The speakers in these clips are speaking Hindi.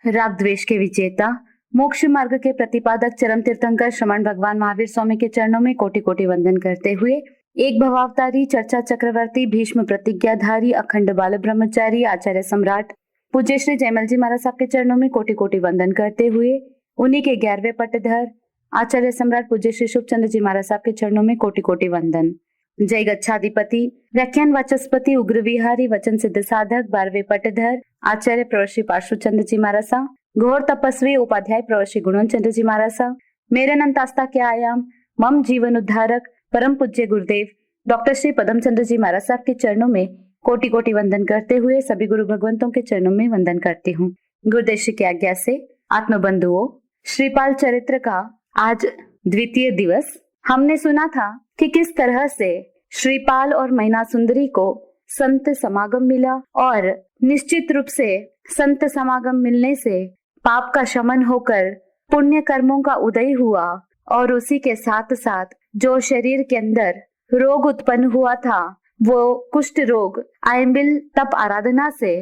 राग द्वेष के विजेता, मोक्ष मार्ग के प्रतिपादक चरम तीर्थंकर श्रमण भगवान महावीर स्वामी के चरणों में कोटि कोटि वंदन करते हुए, एक भवावतारी, चर्चा चक्रवर्ती, भीष्म प्रतिज्ञाधारी, अखंड बाल ब्रह्मचारी, आचार्य सम्राट पूज्य श्री जयमल जी महाराज साहब के चरणों में कोटि कोटि वंदन करते हुए, उन्हीं के 11वें पट्टधर आचार्य सम्राट पूज्य श्री शुभचंद्र जी महाराज साहब के चरणों में कोटि कोटि वंदन। जय गच्छाधिपति, व्याख्यान वाचस्पति, उग्र विहारी, वचन सिद्ध साधक, 12वें पट्टधर आचार्य प्रवश्री पार्श्वचंद्र जी महाराज साहब, घोर तपस्वी उपाध्याय प्रवश्री गुणवंत चंद्र जी महाराज साहब, मेरे अनंत आस्था के आयाम, मम जीवन उद्धारक परम पूज्य गुरुदेव डॉक्टर श्री पदम चंद्र जी महाराज साहब के चरणों में कोटि कोटि वंदन करते हुए, सभी गुरु भगवंतों के चरणों में वंदन करती हूँ। गुरुदेव श्री की आज्ञा से आत्म बंधुओं, श्रीपाल चरित्र का आज द्वितीय दिवस। हमने सुना था कि किस तरह से श्रीपाल और मैना सुंदरी को संत समागम मिला और निश्चित रूप से संत समागम मिलने से पाप का शमन होकर पुण्य कर्मों का उदय हुआ और उसी के साथ साथ जो शरीर के अंदर रोग उत्पन्न हुआ था वो कुष्ठ रोग आयंबिल तप आराधना से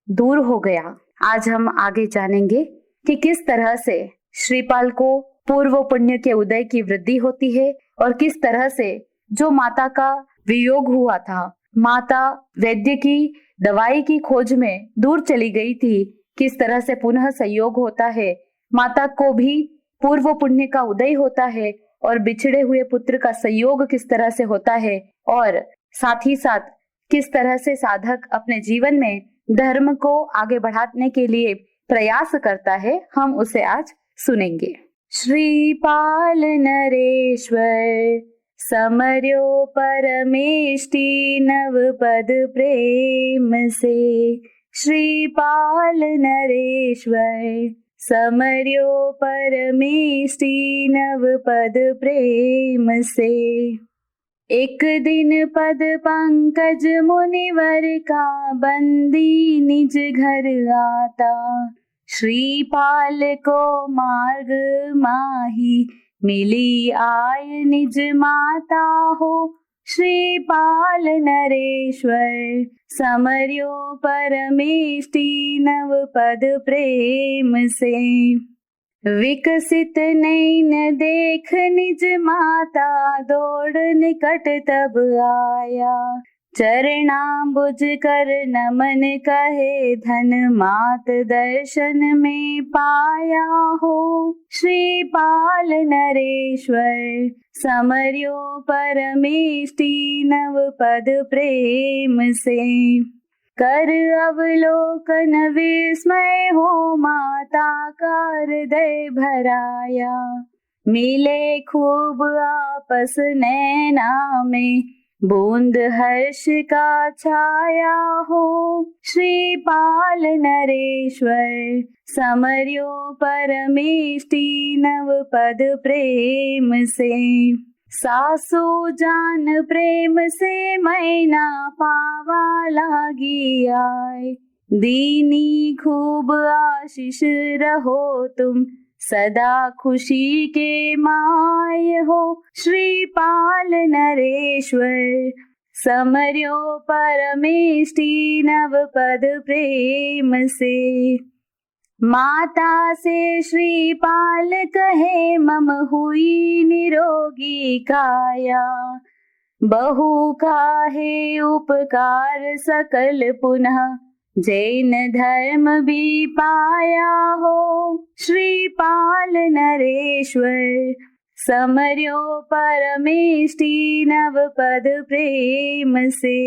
दूर हो गया। आज हम आगे जानेंगे कि किस तरह से श्रीपाल को पूर्व पुण्य के उदय की वृद्धि होती है और किस तरह से जो माता का वियोग हुआ था, माता वैद्य की दवाई की खोज में दूर चली गई थी, किस तरह से पुनः संयोग होता है, माता को भी पूर्व पुण्य का उदय होता है और बिछड़े हुए पुत्र का संयोग किस तरह से होता है और साथ ही साथ किस तरह से साधक अपने जीवन में धर्म को आगे बढ़ाने के लिए प्रयास करता है, हम उसे आज सुनेंगे। श्रीपाल नरेश्वर समर्यो परमेष्टि नव पद प्रेम से, श्रीपाल नरेश्वर समर्यो परमेष्टि नव पद प्रेम से। एक दिन पद पंकज मुनिवर का बंदी निज घर आता, श्रीपाल को मार्ग माही मिली आय निज माता हो, श्रीपाल नरेश्वर समर्यो परमेष्टि नव पद प्रेम से। विकसित नैन देख निज माता दौड़ निकट तब आया, चरणाम्बुज कर नमन कहे धन मात दर्शन में पाया हो, श्रीपाल नरेश्वर समर्यो परमेष्टि नव पद प्रेम से। कर अवलोकन विस्मय हो माता का हृदय भराया, मिले खूब आपस नैना में बूंद हर्ष का छाया हो, श्रीपाल नरेश्वर समर्यो परमेष्टि नव पद प्रेम से। सासु जान प्रेम से मैना पावा लागी आए, दीनी खूब आशीष रहो तुम सदा खुशी के माय हो, श्रीपाल नरेश्वर समर्यो परमेष्टि नव पद प्रेम से। माता से श्रीपाल कहे मम हुई निरोगी काया, बहु काहे उपकार सकल पुनः जैन धर्म भी पाया हो, श्रीपाल नरेश्वर समर्यो परमेष्टि नव पद प्रेम से।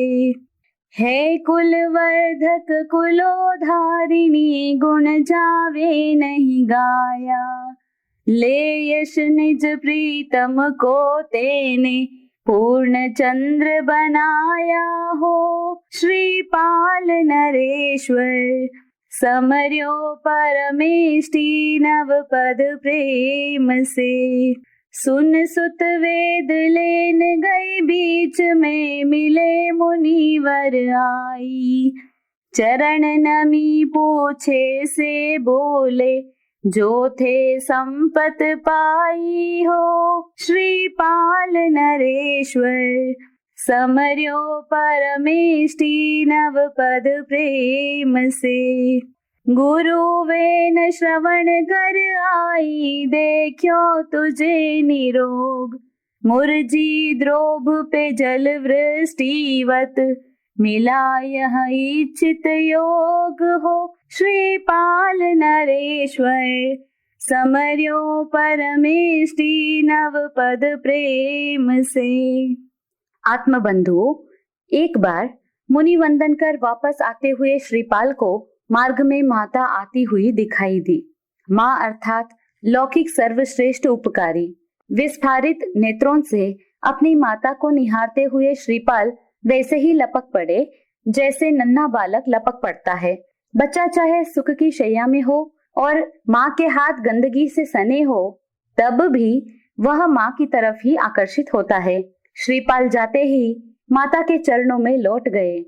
है कुलवर्धक कुलोधारिणी गुण जावे नहीं गाया, ले यश निज प्रीतम को तेने पूर्ण चंद्र बनाया हो, श्रीपाल नरेश्वर समर्यो परमेष्टि नव पद प्रेम से। सुन सुत वेद लेन गई बीच में मिले मुनिवर आई, चरण नमी पूछे से बोले जो थे संपत पाई हो, श्रीपाल नरेश्वर समर्यो परमेष्टि नव पद प्रेम से। गुरु वेन श्रवण कर आई, देखो तुझे निरोग। मुरजी द्रोभ पे जल वृष्टिवत, मिला यह इच्छित योग हो। श्रीपाल नरेश्वर, समर्यो परमेष्टि नव पद प्रेम से। आत्मबंधुओं, एक बार मुनि वंदन कर वापस आते हुए श्रीपाल को मार्ग में माता आती हुई दिखाई दी। माँ अर्थात लौकिक सर्वश्रेष्ठ उपकारी। विस्फारित नेत्रों से अपनी माता को निहारते हुए श्रीपाल वैसे ही लपक पड़े जैसे नन्हा बालक लपक पड़ता है। बच्चा चाहे सुख की शैया में हो और माँ के हाथ गंदगी से सने हो, तब भी वह माँ की तरफ ही आकर्षित होता है। श्रीपाल जाते ही माता के चरणों में लौट गए।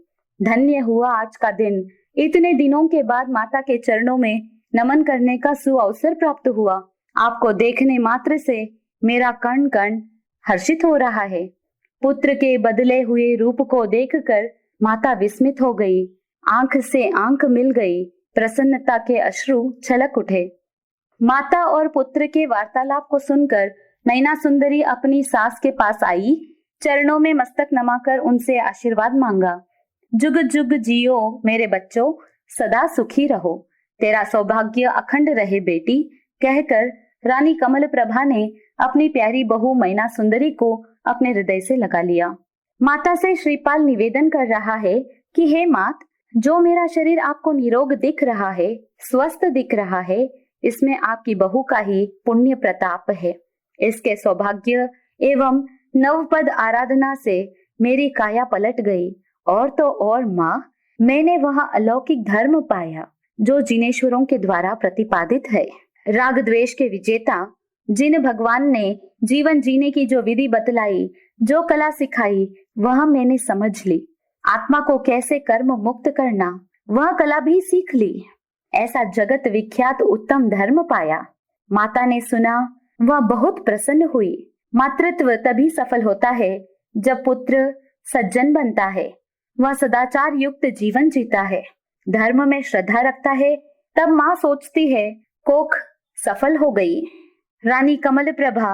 धन्य हुआ आज का दिन। इतने दिनों के बाद माता के चरणों में नमन करने का सुअवसर प्राप्त हुआ। आपको देखने मात्र से मेरा कण कण हर्षित हो रहा है। पुत्र के बदले हुए रूप को देखकर माता विस्मित हो गई। आंख से आंख मिल गई। प्रसन्नता के अश्रु छलक उठे। माता और पुत्र के वार्तालाप को सुनकर नैना सुंदरी अपनी सास के पास आई। चरणों में मस्तक नमाकर उनसे आशीर्वाद मांगा। जुग जुग जियो मेरे बच्चों, सदा सुखी रहो, तेरा सौभाग्य अखंड रहे बेटी, कहकर रानी कमल प्रभा ने अपनी प्यारी बहू मैना सुंदरी को अपने हृदय से लगा लिया। माता से श्रीपाल निवेदन कर रहा है कि हे मात, जो मेरा शरीर आपको निरोग दिख रहा है, स्वस्थ दिख रहा है, इसमें आपकी बहू का ही पुण्य प्रताप है। इसके सौभाग्य एवं नवपद आराधना से मेरी काया पलट गई। और तो और माँ, मैंने वह अलौकिक धर्म पाया जो जिनेश्वरों के द्वारा प्रतिपादित है। राग द्वेष के विजेता जिन भगवान ने जीवन जीने की जो विधि बतलाई, जो कला सिखाई, वह मैंने समझ ली। आत्मा को कैसे कर्म मुक्त करना, वह कला भी सीख ली। ऐसा जगत विख्यात उत्तम धर्म पाया। माता ने सुना, वह बहुत प्रसन्न हुई। मातृत्व तभी सफल होता है जब पुत्र सज्जन बनता है, वह सदाचार युक्त जीवन जीता है, धर्म में श्रद्धा रखता है। तब माँ सोचती है, कोख सफल हो गई। रानी कमल प्रभा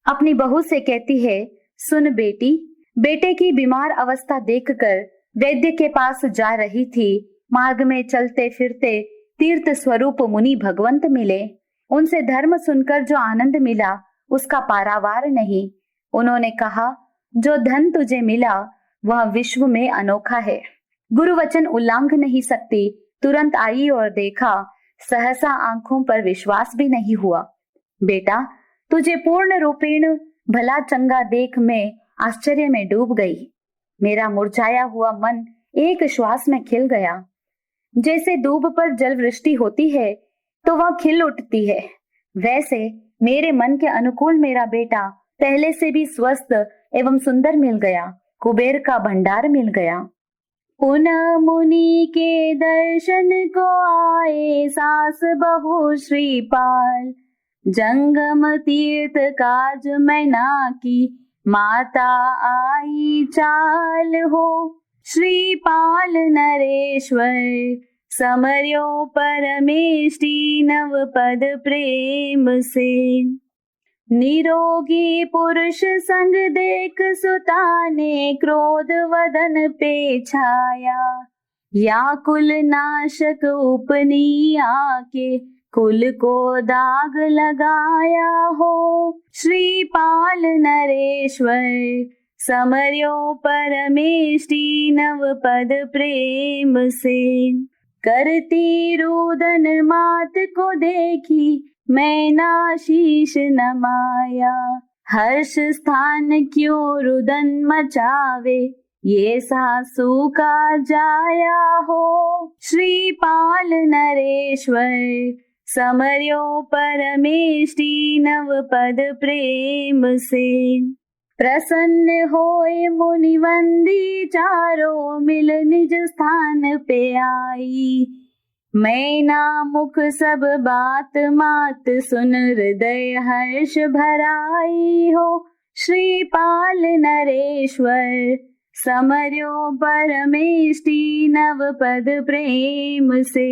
अपनी बहू से कहती है, सुन बेटी, बेटे की बीमार अवस्था देखकर वैद्य के पास जा रही थी। मार्ग में चलते फिरते तीर्थ स्वरूप मुनि भगवंत मिले। उनसे धर्म सुनकर जो आनंद मिला उसका पारावार नहीं। उन्होंने कहा, जो धन तुझे मिला वह विश्व में अनोखा है। गुरु वचन उल्लंघ नहीं सकती। तुरंत आई और देखा, सहसा आंखों पर विश्वास भी नहीं हुआ। बेटा, तुझे पूर्ण रूपेण भला चंगा देख मैं आश्चर्य में डूब गई। मेरा मुरझाया हुआ मन एक श्वास में खिल गया। जैसे दूब पर जल वृष्टि होती है तो वह खिल उठती है, वैसे मेरे मन के अनुकूल मेरा बेटा पहले से भी स्वस्थ एवं सुंदर मिल गया। कुबेर का भंडार मिल गया। पुनः मुनि के दर्शन को आए सास बहू श्रीपाल। जंगम तीर्थ काज मैना की माता आई चाल हो। श्रीपाल नरेश्वर, समर्यो परमेष्टि नव पद प्रेम से। निरोगी पुरुष संग देख सुता ने क्रोध वदन पे छाया। या कुल नाशक उपनी आके कुल को दाग लगाया हो। श्रीपाल नरेश्वर, समर्यो परमेष्टि नव पद प्रेम से। करती रुदन मात को देखी मैना शीश नमाया। हर्ष स्थान क्यों रुदन मचावे, ये सासू का जाया हो। श्रीपाल नरेश्वर, समर्यो परमेष्टि नव पद प्रेम से। प्रसन्न होए मुनिवंदी चारों मिल निज स्थान पे आई। मैना मुख सब बात मात सुन हृदय हर्ष भराई हो। श्रीपाल नरेश्वर, समर्यो परमेष्टि नव पद प्रेम से।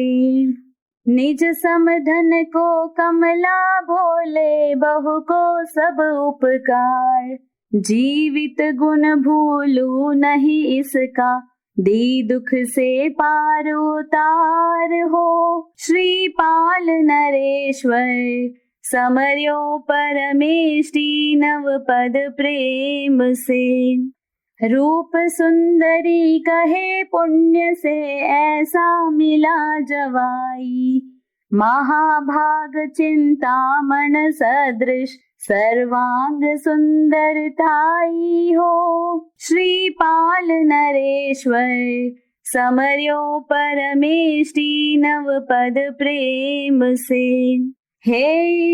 निज समधन को कमला बोले, बहु को सब उपकार। जीवित गुण भूलू नहीं इसका, दी दुख से पार उतार हो। श्रीपाल नरेश्वर समर्यो परमेष्टि, नव पद प्रेम से। रूप सुंदरी कहे पुण्य से, ऐसा मिला जवाई। महाभाग चिंतामण सदृश, सर्वांग सुंदरताई हो। श्रीपाल नरेश्वर समर्यो परमेष्टि, नव पद प्रेम से। हे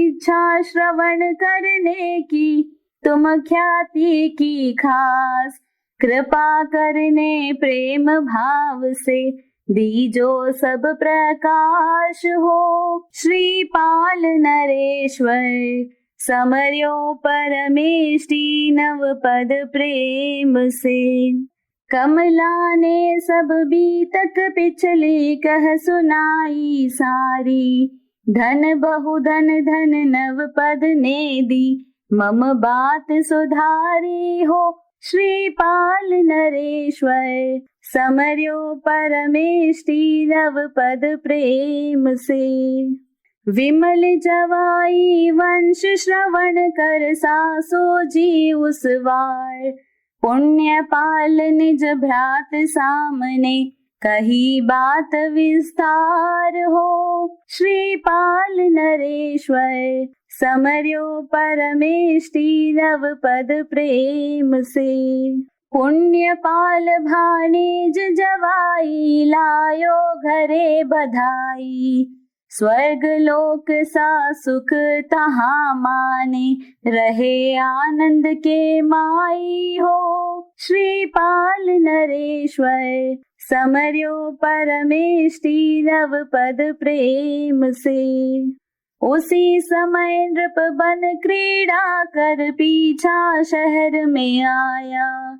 इच्छा श्रवण करने की, तुम ख्याति की खास। कृपा करने प्रेम भाव से, दीजो सब प्रकाश हो। श्रीपाल नरेश्वर समर्यो परमेष्टि, नव पद प्रेम से। कमला ने सब बीतक पिछली, कह सुनाई सारी। धन बहुधन धन नव पद ने दी, मम बात सुधारी हो। श्रीपाल नरेश्वर समर्यो परमेष्टि, नव पद प्रेम से। विमल जवाई वंश श्रवण कर, सासो जी उस वार। पुण्य पाल निज भ्रात सामने, कही बात विस्तार हो। श्रीपाल नरेश्वर समर्यो परमेष्टि, नव पद प्रेम से। पुण्य पाल भानिज जवाई, लायो घरे बधाई। स्वर्ग लोक सा सुख तहाँ माने, रहे आनंद के माई हो। श्रीपाल नरेश्वर समर्यो परमेष्टि, नव पद प्रेम से। उसी समय नृप बन क्रीड़ा कर, पीछा शहर में आया।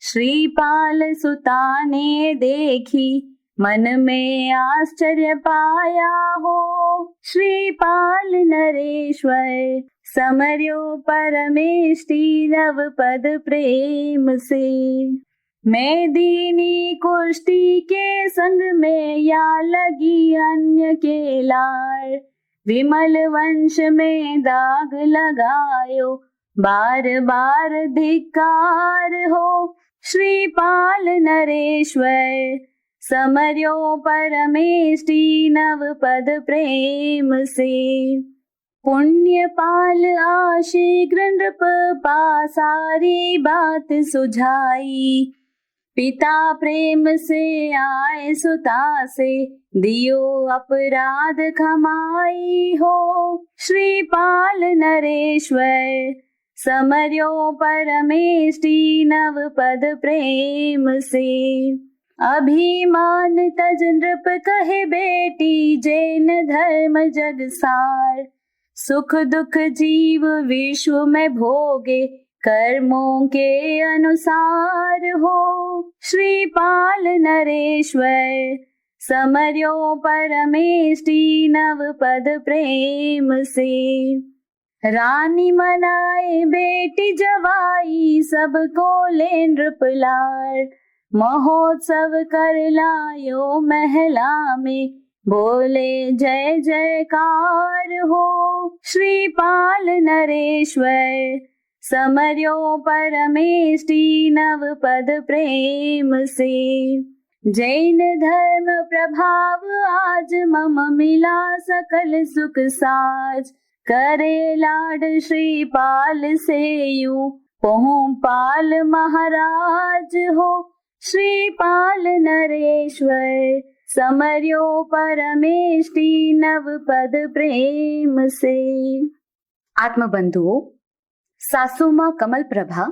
श्रीपाल सुता ने देखी, मन में आश्चर्य पाया हो। श्रीपाल नरेश्वर समर्यो परमेष्टि, नव पद प्रेम से। मैं दीनी कुष्टी के संग में, या लगी अन्य के लार। विमल वंश में दाग लगायो, बार बार धिक्कार हो। श्रीपाल नरेश्वर समर्यो परमेष्टि, नव पद प्रेम से। पुण्य पाल आशीघ्र नृप पा, सारी बात सुझाई। पिता प्रेम से आए सुता से, दियो अपराध खमाई हो। श्रीपाल नरेश्वर समर्यो परमेष्टि, नव पद प्रेम से। अभिमान तज नृप कहे बेटी, जैन धर्म जग सार। सुख दुख जीव विश्व में भोगे, कर्मों के अनुसार हो। श्रीपाल नरेश्वर समर्यो परमेष्टि, नव पद प्रेम से। रानी मनाए बेटी जवाई, सबको ले नृपलार। महोत्सव कर लायो महला में, बोले जय जयकार हो। श्रीपाल नरेश्वर समर्यो परमेष्टि, नव पद प्रेम से। जैन धर्म प्रभाव आज, मम मिला सकल सुख साज। करे लाड श्रीपाल से यूं, पहुँ पाल महाराज हो। श्रीपाल नरेश्वर समर्यो परमेष्टि, नव पद प्रेम से। आत्मबंधुओं, सासू माँ कमल प्रभा,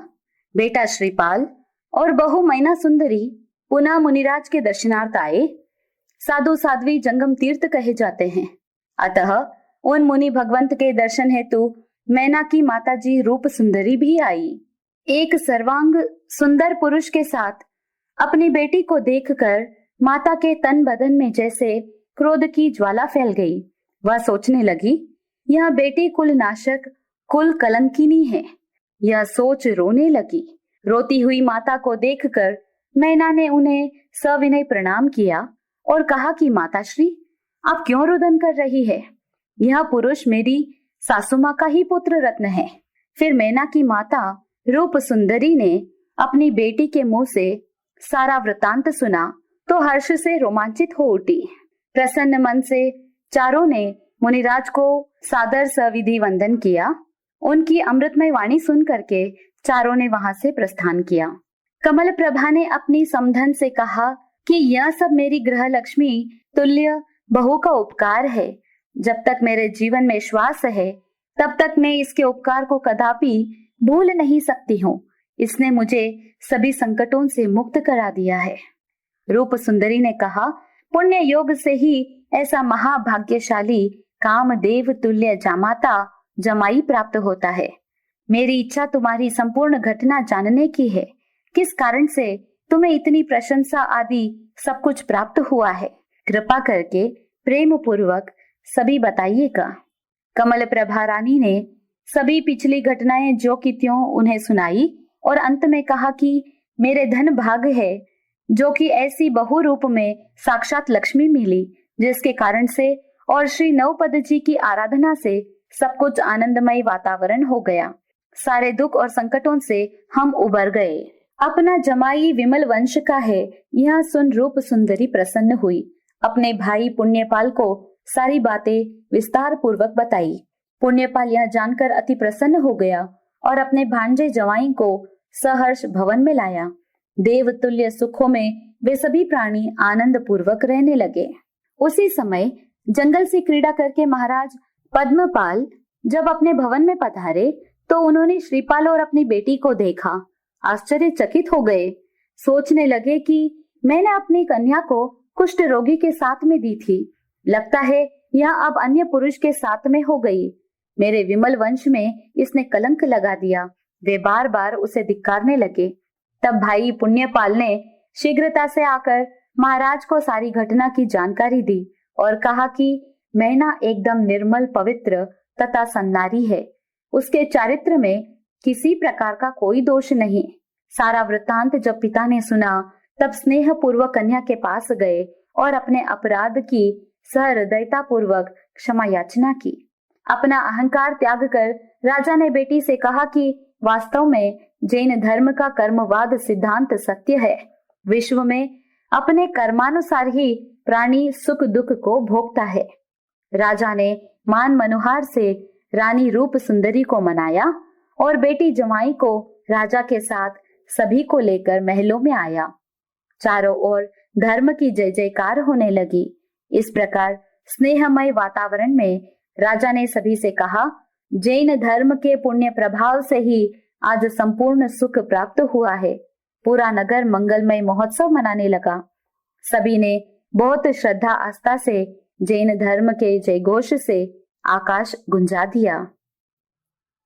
बेटा श्रीपाल और बहू मैना सुंदरी पुनः मुनिराज के दर्शनार्थ आए। साधु साध्वी जंगम तीर्थ कहे जाते हैं, अतः उन मुनि भगवंत के दर्शन हेतु मैना की माताजी रूप सुंदरी भी आई। एक सर्वांग सुंदर पुरुष के साथ अपनी बेटी को देखकर माता के तन बदन में जैसे क्रोध की ज्वाला फैल गई। वह सोचने लगी, यह बेटी कुल नाशक, कुल कलंकिनी है। यह सोच रोने लगी। रोती हुई माता को देखकर मैना ने उन्हें सविनय प्रणाम किया और कहा कि माताश्री, आप क्यों रुदन कर रही है? यह पुरुष मेरी सासू माँ का ही पुत्र रत्न है। फिर मैना की माता रूप सुंदरी ने अपनी बेटी के मुंह से सारा वृतांत सुना तो हर्ष से रोमांचित हो उठी। प्रसन्न मन से चारों ने मुनिराज को सादर सविधि वंदन किया। उनकी अमृतमय वाणी सुन करके चारों ने वहां से प्रस्थान किया। कमल प्रभा ने अपनी समधन से कहा कि यह सब मेरी गृह लक्ष्मी तुल्य बहू का उपकार है। जब तक मेरे जीवन में श्वास है तब तक मैं इसके उपकार को कदापि भूल नहीं सकती हूँ। इसने मुझे सभी संकटों से मुक्त करा दिया है। रूप सुंदरी ने कहा, पुण्य योग से ही ऐसा महाभाग्यशाली कामदेव तुल्य जामाता जमाई प्राप्त होता है। मेरी इच्छा तुम्हारी संपूर्ण घटना जानने की है। किस कारण से तुम्हें इतनी प्रशंसा आदि सब कुछ प्राप्त हुआ है? कृपा करके प्रेम पूर्वक सभी बताइएगा। कमल प्रभा रानी ने सभी पिछली घटनाएं जो की त्यों उन्हें सुनाई और अंत में कहा कि मेरे धन भाग है जो कि ऐसी बहु रूप में साक्षात लक्ष्मी मिली, जिसके कारण से और श्री नवपद जी की आराधना से सब कुछ आनंदमय वातावरण हो गया। सारे दुख और संकटों से हम उबर गए। अपना जमाई विमल वंश का है, यह सुन रूप सुंदरी प्रसन्न हुई। अपने भाई पुण्यपाल को सारी बातें विस्तार पूर्वक बताई। पुण्यपाल यह जानकर अति प्रसन्न हो गया और अपने भांजे जवाई को सहर्ष भवन में लाया। देवतुल्य सुखों में वे सभी प्राणी आनंद पूर्वक रहने लगे। उसी समय जंगल से क्रीड़ा करके महाराज पद्मपाल जब अपने भवन में पधारे तो उन्होंने श्रीपाल और अपनी बेटी को देखा। आश्चर्यचकित हो गए। सोचने लगे कि मैंने अपनी कन्या को कुष्ठ रोगी के साथ में दी थी, लगता है यह अब अन्य पुरुष के साथ में हो गई। मेरे विमल वंश में इसने कलंक लगा दिया। वे बार बार उसे धिक्कारने लगे। तब भाई पुण्यपाल ने शीघ्रता से आकर महाराज को सारी घटना की जानकारी दी और कहा कि मैना एकदम निर्मल, पवित्र तथा सन्नारी है। उसके चारित्र में किसी प्रकार का कोई दोष नहीं। सारा वृत्तांत जब पिता ने सुना तब स्नेह पूर्वक कन्या के पास गए और अपने अपराध की सहृदयता पूर्वक क्षमा याचना की। अपना अहंकार त्याग कर राजा ने बेटी से कहा कि वास्तव में जैन धर्म का कर्मवाद सिद्धांत सत्य है। विश्व में अपने कर्मानुसार ही प्राणी सुख दुख को भोगता है। राजा ने मान मनोहार से रानी रूप सुंदरी को मनाया और बेटी जमाई को राजा के साथ सभी को लेकर महलों में आया। चारों ओर धर्म की जय जयकार होने लगी। इस प्रकार स्नेहमय वातावरण में राजा ने सभी से कहा, जैन धर्म के पुण्य प्रभाव से ही आज संपूर्ण सुख प्राप्त हुआ है। पूरा नगर मंगलमय महोत्सव मनाने लगा। सभी ने बहुत श्रद्धा आस्था से जैन धर्म के जय घोष से आकाश गुंजा दिया।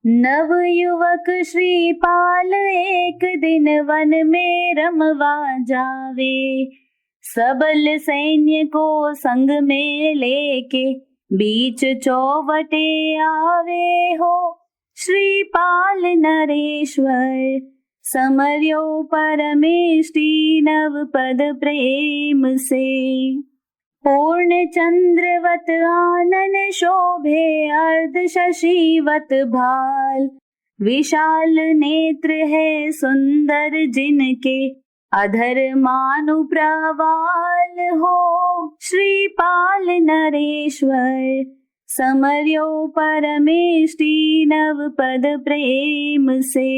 नव युवक श्रीपाल एक दिन वन में रमवा जावे, सबल सैन्य को संग में लेके बीच चौवटे आवे हो। श्रीपाल नरेश्वर समर्यो परमेष्टि नव पद प्रेम से, पूर्ण चंद्रवत आनन शोभे अर्ध शशिवत भाल, विशाल नेत्र है सुंदर जिनके अधर मानु प्रवाल हो। श्रीपाल नरेश्वर समर्यो परमेष्टि नव पद प्रेम से,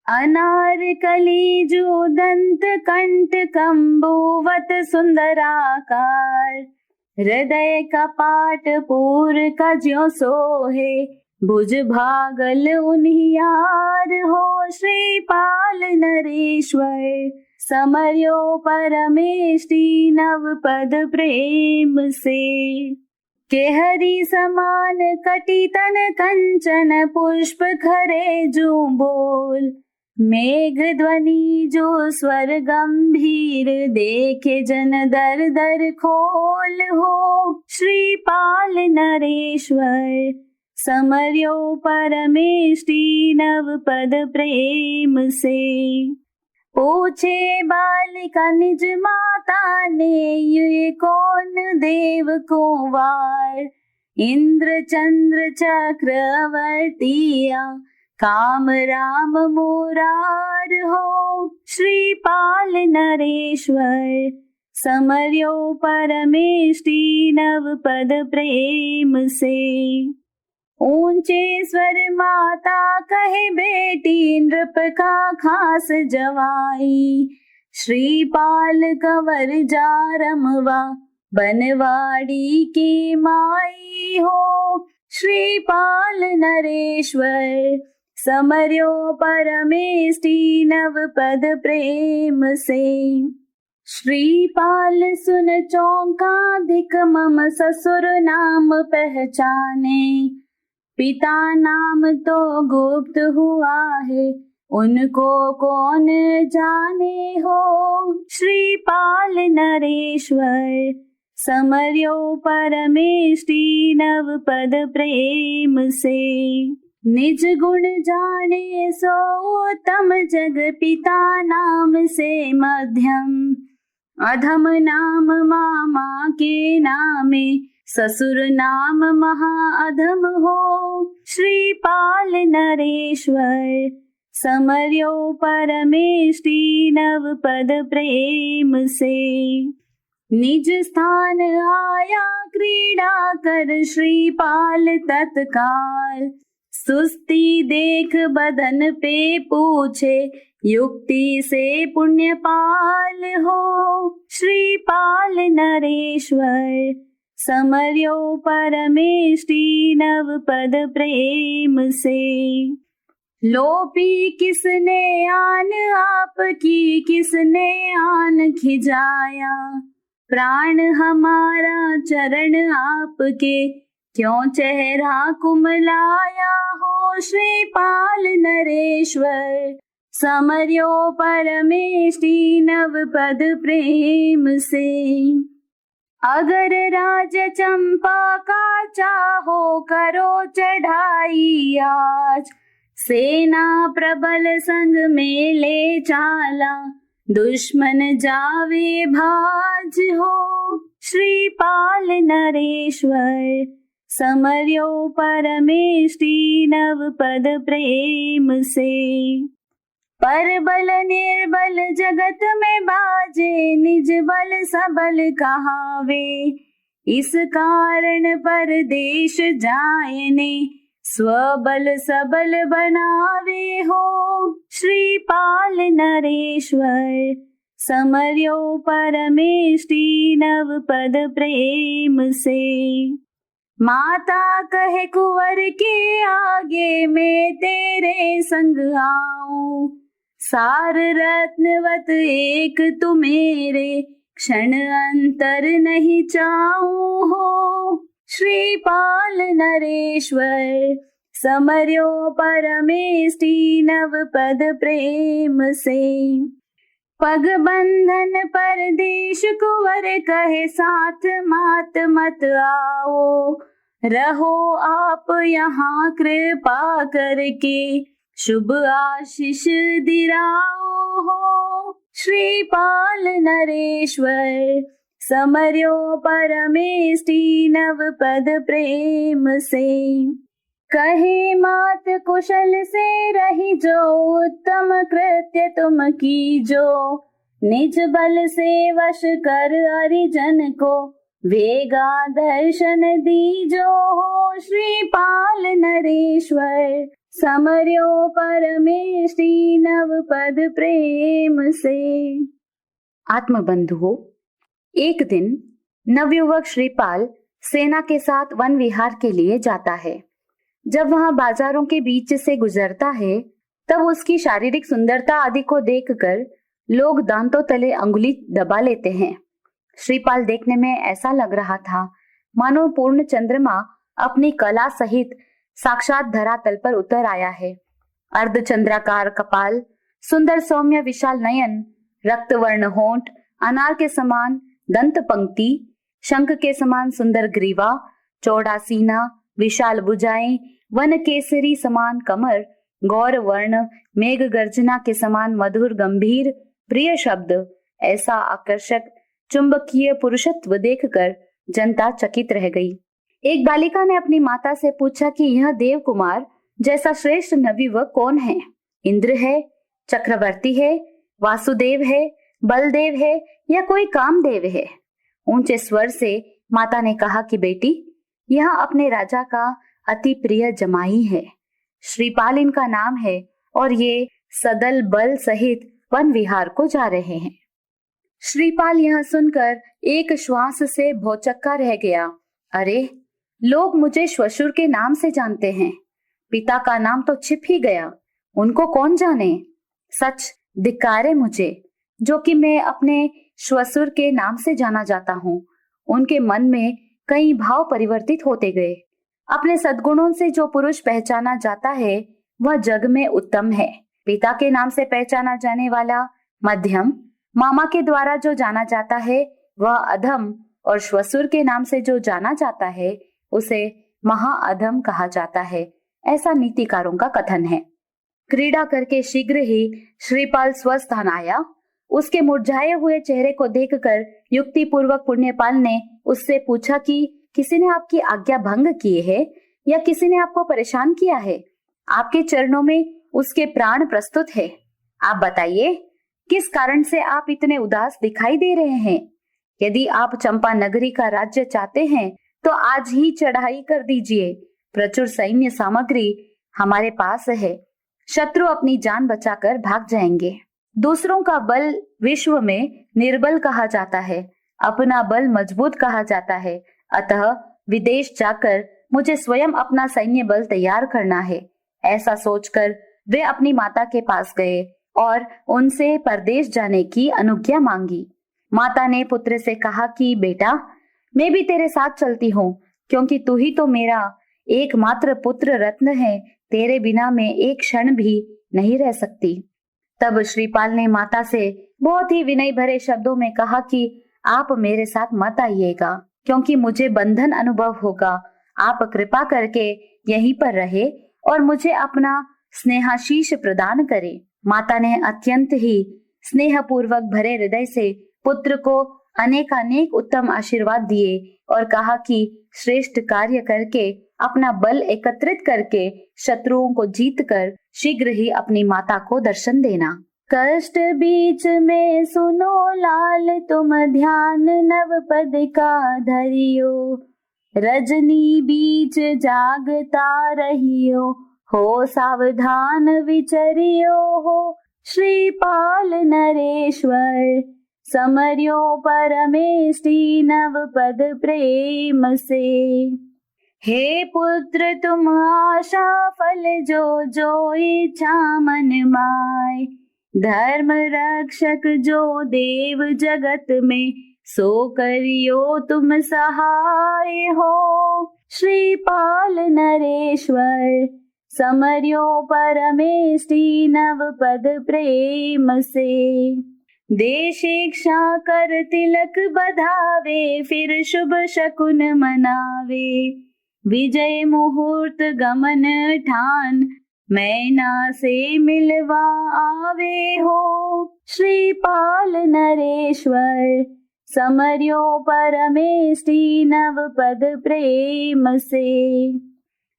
अनारकली जो दंत कंठ कंबुवत सुंदराकार, हृदय कपाट पूर का ज्यों सोहे, भुज भागल उनियार हो। श्रीपाल नरेश्वर समर्यो परमेष्टि नव पद प्रेम से, केहरी समान कटितन कंचन पुष्प खरे जो बोल, मेघ ध्वनि जो स्वर गंभीर, देखे जन दर दर खोल हो। श्रीपाल नरेश्वर समर्यो परमेष्टि, नव पद प्रेम से। पूछे बालिका निज माता ने, ये कौन देव को वार। इंद्र चंद्र चक्रवर्तिया, काम राम मुरार हो। श्रीपाल नरेश्वर समर्यो परमेष्टि, नव पद प्रेम से। ऊंचे स्वर माता कहे बेटी, नृप का खास जवाई। श्रीपाल कंवर जारमवा, बनवाड़ी की माई हो। श्रीपाल नरेश्वर समर्यो परमेष्टि, नव पद प्रेम से। श्रीपाल सुन चौंका धिक, मम ससुर नाम पहचाने। पिता नाम तो गुप्त हुआ है, उनको कौन जाने हो। श्रीपाल नरेश्वर समर्यो परमेष्टि, नव पद प्रेम से। निज गुण जाने सो उत्तम, जग पिता नाम से मध्यम। अधम नाम मामा के नामे, ससुर नाम महा अधम हो। श्रीपाल नरेश्वर समर्यो परमेष्टि, नव पद प्रेम से। निज स्थान आया क्रीड़ा कर, श्रीपाल तत्काल। सुस्ती देख बदन पे पूछे, युक्ति से पुण्यपाल हो। श्रीपाल नरेश्वर समर्यो परमेष्टि, नव पद प्रेम से। लोपी किसने आन आपकी, किसने आन खिजाया। प्राण हमारा चरण आपके, क्यों चेहरा कुमलाया हो। श्रीपाल नरेश्वर समर्यो परमेष्टि, नव पद प्रेम से। अगर राज चंपा का चाहो, करो चढ़ाई आज। सेना प्रबल संग में ले चाला, दुश्मन जावे भाज हो। श्रीपाल नरेश्वर समर्यो परमेष्टि, नव पद प्रेम से। परबल निर्बल जगत में बाजे, निज बल सबल कहावे। इस कारण परदेश जायने, स्वबल सबल बनावे हो। श्रीपाल नरेश्वर समर्यो परमेष्टि, नव पद प्रेम से। माता कहे कुंवर के आगे, मैं तेरे संग आऊं। सार रत्नवत एक तू मेरे, क्षण अंतर नहीं चाहूं हो। श्रीपाल नरेश्वर समर्यो परमेष्टि, नव पद प्रेम से। पग बंधन परदेश कुंवर कहे, साथ मात मत आओ। रहो आप यहाँ कृपा करके, शुभ आशीष दिलाओ हो। श्रीपाल नरेश्वर समर्यो परमेष्टि, नव पद प्रेम से। कहे मात कुशल से रही जो, उत्तम कृत्य तुम कीजो। निज बल से वश कर हरिजन को, वेगा दर्शन दीजो हो। श्रीपाल नरेश्वर समर्यो परमेष्टि, नव पद प्रेम से। आत्मबंधुओं, एक दिन नवयुवक श्रीपाल सेना के साथ वन विहार के लिए जाता है। जब वहां बाजारों के बीच से गुजरता है, तब उसकी शारीरिक सुंदरता आदि को देखकर लोग दांतों तले अंगुली दबा लेते हैं। श्रीपाल देखने में ऐसा लग रहा था मानो पूर्ण चंद्रमा अपनी कला सहित साक्षात धरातल पर उतर आया है। अर्धचंद्राकार कपाल, सुंदर सौम्य विशाल नयन, रक्तवर्ण होंठ, अनार के समान दंत पंक्ति, शंख के समान सुंदर ग्रीवा, चौड़ा सीना, विशाल भुजाएं, वन केसरी समान कमर, गौर वर्ण, मेघ गर्जना के समान मधुर गंभीर प्रिय शब्द, ऐसा आकर्षक चुंबकीय पुरुषत्व देखकर जनता चकित रह गई। एक बालिका ने अपनी माता से पूछा कि यह देव कुमार जैसा श्रेष्ठ नवयुवक कौन है? इंद्र है, चक्रवर्ती है, वासुदेव है, बलदेव है या कोई कामदेव है? ऊंचे स्वर से माता ने कहा कि बेटी, यह अपने राजा का अति प्रिय जमाई है, श्रीपाल इनका नाम है और ये सदल बल सहित वन विहार को जा रहे हैं। श्रीपाल यह सुनकर एक श्वास से भौचक्का रह गया। अरे, लोग मुझे श्वशुर के नाम से जानते हैं, पिता का नाम तो छिप ही गया, उनको कौन जाने। सच धिक्कारे मुझे, जो कि मैं अपने श्वशुर के नाम से जाना जाता हूँ। उनके मन में कई भाव परिवर्तित होते गए। अपने सद्गुणों से जो पुरुष पहचाना जाता है वह जग में उत्तम है। पिता के नाम से पहचाना जाने वाला मध्यम, मामा के द्वारा जो जाना जाता है वह अधम और श्वशुर के नाम से जो जाना जाता है उसे महाअधम कहा जाता है, ऐसा नीतिकारों का कथन है। क्रीड़ा करके शीघ्र ही श्रीपाल स्वस्थान आया। उसके मुरझाए हुए चेहरे को देखकर युक्ति पूर्वक पुण्यपाल ने उससे पूछा कि किसी ने आपकी आज्ञा भंग की है या किसी ने आपको परेशान किया है? आपके चरणों में उसके प्राण प्रस्तुत है। आप बताइए, किस कारण से आप इतने उदास दिखाई दे रहे हैं? यदि आप चंपा नगरी का राज्य चाहते हैं तो आज ही चढ़ाई कर दीजिए। प्रचुर सैन्य सामग्री हमारे पास है, शत्रु अपनी जान बचाकर भाग जाएंगे। दूसरों का बल विश्व में निर्बल कहा जाता है, अपना बल मजबूत कहा जाता है। अतः विदेश जाकर मुझे स्वयं अपना सैन्य बल तैयार करना है। ऐसा सोचकर वे अपनी माता के पास गए और उनसे परदेश जाने की अनुज्ञा मांगी। माता ने पुत्र से कहा कि बेटा, मैं भी तेरे साथ चलती हूँ, क्योंकि तू ही तो मेरा एकमात्र पुत्र रत्न है। तेरे बिना मैं एक क्षण भी नहीं रह सकती। तब श्रीपाल ने माता से बहुत ही विनय भरे शब्दों में कहा कि आप मेरे साथ मत आइएगा, क्योंकि मुझे बंधन अनुभव होगा। आप कृपा करके यहीं पर रहे और मुझे अपना स्नेहाशीष प्रदान करें। माता ने अत्यंत ही स्नेह पूर्वक भरे हृदय से पुत्र को अनेकानेक उत्तम आशीर्वाद दिए और कहा कि श्रेष्ठ कार्य करके अपना बल एकत्रित करके शत्रुओं को जीतकर शीघ्र ही अपनी माता को दर्शन देना। कष्ट बीच में सुनो लाल, तुम ध्यान नव पद का धरियो, रजनी बीच जागता रहियो, हो सावधान विचरियो हो। श्रीपाल नरेश्वर समर्यो परमेष्टि नव पद प्रेम से। हे पुत्र तुम आशा फल जो जो इच्छा मन माय, धर्म रक्षक जो देव जगत में, सो करियो तुम सहाय हो। श्रीपाल नरेश्वर समर्यो परमेष्टि नव पद प्रेम से। दे शिक्षा कर तिलक बधावे, फिर शुभ शकुन मनावे, विजय मुहूर्त गमन ठान, मैना से मिलवा आवे हो। श्रीपाल नरेश्वर समर्यो परमेष्टि नव पद प्रेम से।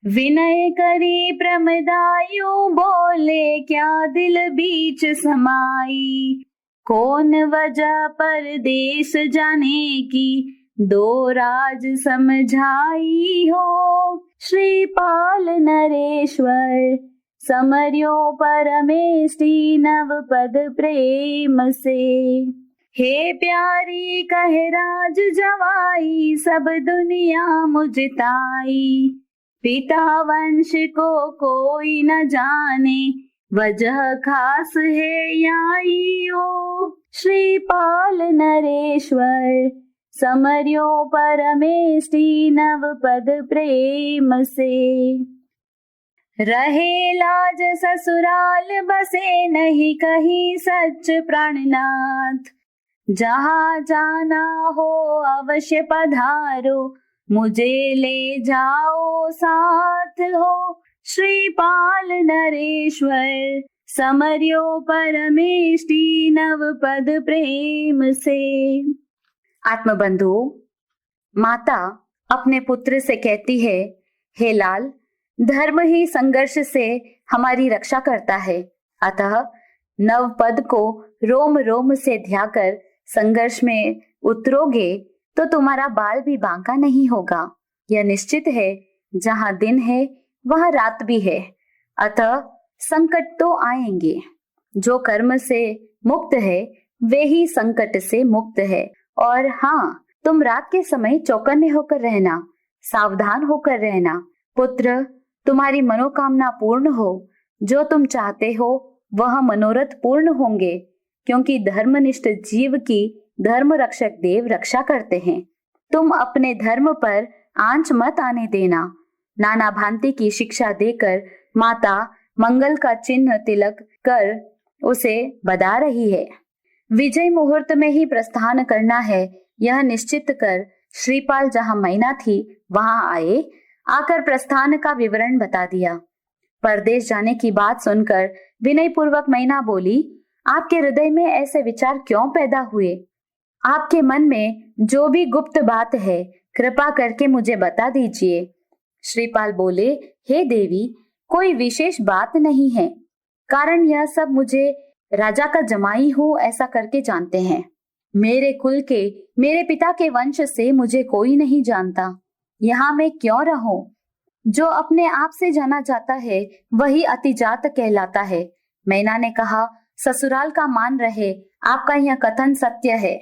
विनय करी प्रमदायु बोले, क्या दिल बीच समाई, कौन वजह परदेश जाने की, दो राज समझाई हो। श्रीपाल नरेश्वर समर्यो परमेष्टि नव पद प्रेम से। हे प्यारी कहे राज जवाई, सब दुनिया मुझताई, पिता वंश को कोई न जाने, वजह खास है याई हो। श्रीपाल नरेश्वर समर्यो परमेष्टि नव पद प्रेम से। रहे लाज ससुराल बसे नहीं कहीं सच प्राणनाथ। जहाँ जाना हो अवश्य पधारो, मुझे ले जाओ साथ हो। श्रीपाल नरेश्वर समर्यो परमेष्टि नव पद प्रेम से। आत्मबंधु, माता अपने पुत्र से कहती है, हे लाल, धर्म ही संघर्ष से हमारी रक्षा करता है, अतः नव पद को रोम रोम से ध्याकर संघर्ष में उतरोगे तो तुम्हारा बाल भी बांका नहीं होगा। यह निश्चित है, जहाँ दिन है वहाँ रात भी है, अतः संकट तो आएंगे। जो कर्म से मुक्त है वे ही संकट से मुक्त है। और हाँ, तुम रात के समय चौकन्ने होकर रहना, सावधान होकर रहना। पुत्र, तुम्हारी मनोकामना पूर्ण हो, जो तुम चाहते हो वह मनोरथ पूर्ण होंगे, क्योंकि धर्मनिष्ठ जीव की धर्म रक्षक देव रक्षा करते हैं। तुम अपने धर्म पर आंच मत आने देना। नाना भांति की शिक्षा देकर माता मंगल का चिन्ह तिलक कर उसे बधा रही है। विजय मुहूर्त में ही प्रस्थान करना है, यह निश्चित कर श्रीपाल जहाँ मैना थी वहां आए। आकर प्रस्थान का विवरण बता दिया। परदेश जाने की बात सुनकर विनय पूर्वक मैना बोली, आपके हृदय में ऐसे विचार क्यों पैदा हुए? आपके मन में जो भी गुप्त बात है कृपा करके मुझे बता दीजिए। श्रीपाल बोले, हे देवी, कोई विशेष बात नहीं है, कारण यह सब मुझे राजा का जमाई हो ऐसा करके जानते हैं। मेरे कुल के, मेरे पिता के वंश से मुझे कोई नहीं जानता। यहाँ मैं क्यों रहूं? जो अपने आप से जाना जाता है वही अतिजात कहलाता है। मैना ने कहा, ससुराल का मान रहे, आपका यह कथन सत्य है,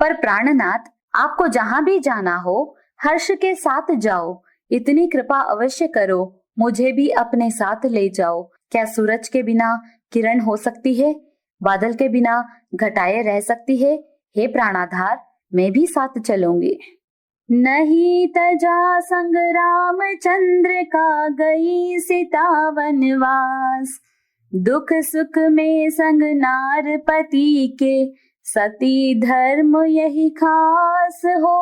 पर प्राणनाथ, आपको जहाँ भी जाना हो हर्ष के साथ जाओ। इतनी कृपा अवश्य करो, मुझे भी अपने साथ ले जाओ। क्या सूरज के बिना किरण हो सकती है? बादल के बिना घटाएं रह सकती है? हे प्राणाधार, मैं भी साथ चलूंगी। नहीं तजा संग रामचंद्र का, गई सीता वनवास। दुख सुख में संग नार पति के, सती धर्म यही खास हो।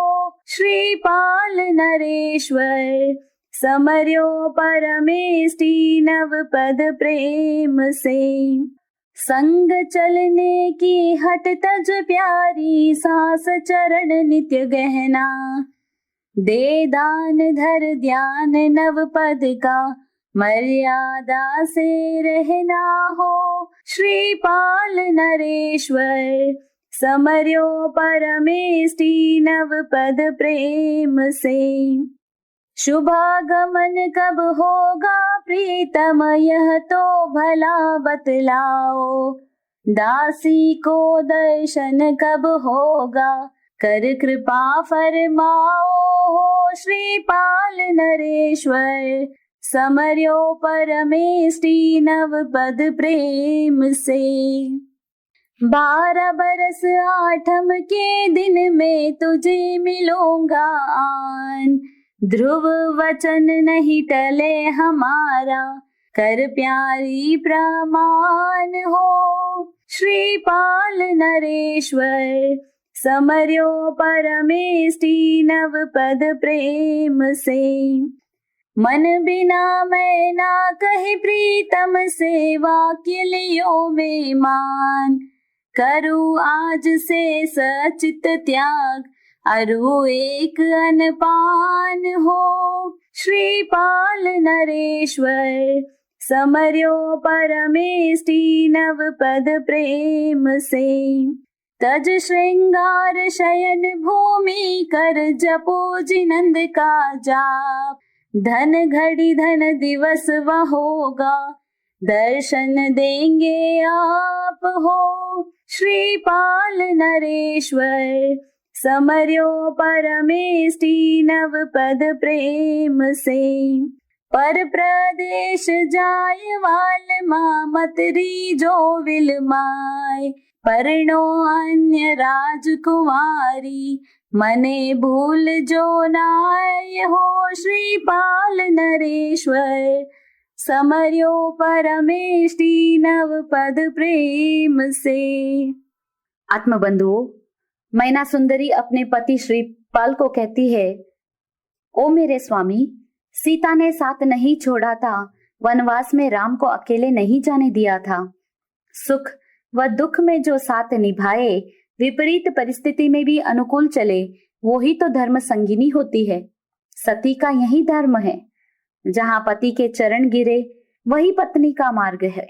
श्रीपाल नरेश्वर समर्यो परमेष्टि नव पद प्रेम से। संग चलने की हट तज प्यारी, सास चरण नित्य गहना। दे दान धर ध्यान नव पद का, मर्यादा से रहना हो। श्रीपाल नरेश्वर समर्यो परमेष्टि नव पद प्रेम से। शुभागमन कब होगा प्रीतम, यह तो भला बतलाओ। दासी को दर्शन कब होगा, कर कृपा फरमाओ। श्रीपाल नरेश्वर समर्यो परमेष्टि नव पद प्रेम से। 12 बरस आठम के दिन में तुझे मिलूंगा आन। ध्रुव वचन नहीं टले हमारा, कर प्यारी प्रमाण हो। श्रीपाल नरेश्वर समर्यो परमेष्टि नव पद प्रेम से। मन बिना मैं ना कहे प्रीतम से, वाक्य लियो में मान। करूँ आज से सचित त्याग, अरु एक अनपान हो। श्रीपाल नरेश्वर समर्यो परमेष्टि नव पद प्रेम से। तज श्रृंगार शयन भूमि कर, जपो जिनंद का जाप। धन घड़ी धन दिवस वह होगा, दर्शन देंगे आप हो। श्रीपाल नरेश्वर समर्यो परमेष्टि नव पद प्रेम से। पर प्रदेश जाय वाल मामतरी जो विलमाय। परनो अन्य राजकुमारी, मने भूल जो नाय हो। श्रीपाल नरेश्वर समर्यो परमेष्टि नव पद प्रेम से। आत्मबंधुओं, मैना सुंदरी अपने पति श्रीपाल को कहती है, ओ मेरे स्वामी, सीता ने साथ नहीं छोड़ा था, वनवास में राम को अकेले नहीं जाने दिया था। सुख व दुख में जो साथ निभाए, विपरीत परिस्थिति में भी अनुकूल चले, वो ही तो धर्म संगिनी होती है। सती का यही धर्म है। जहां पति के चरण गिरे वही पत्नी का मार्ग है।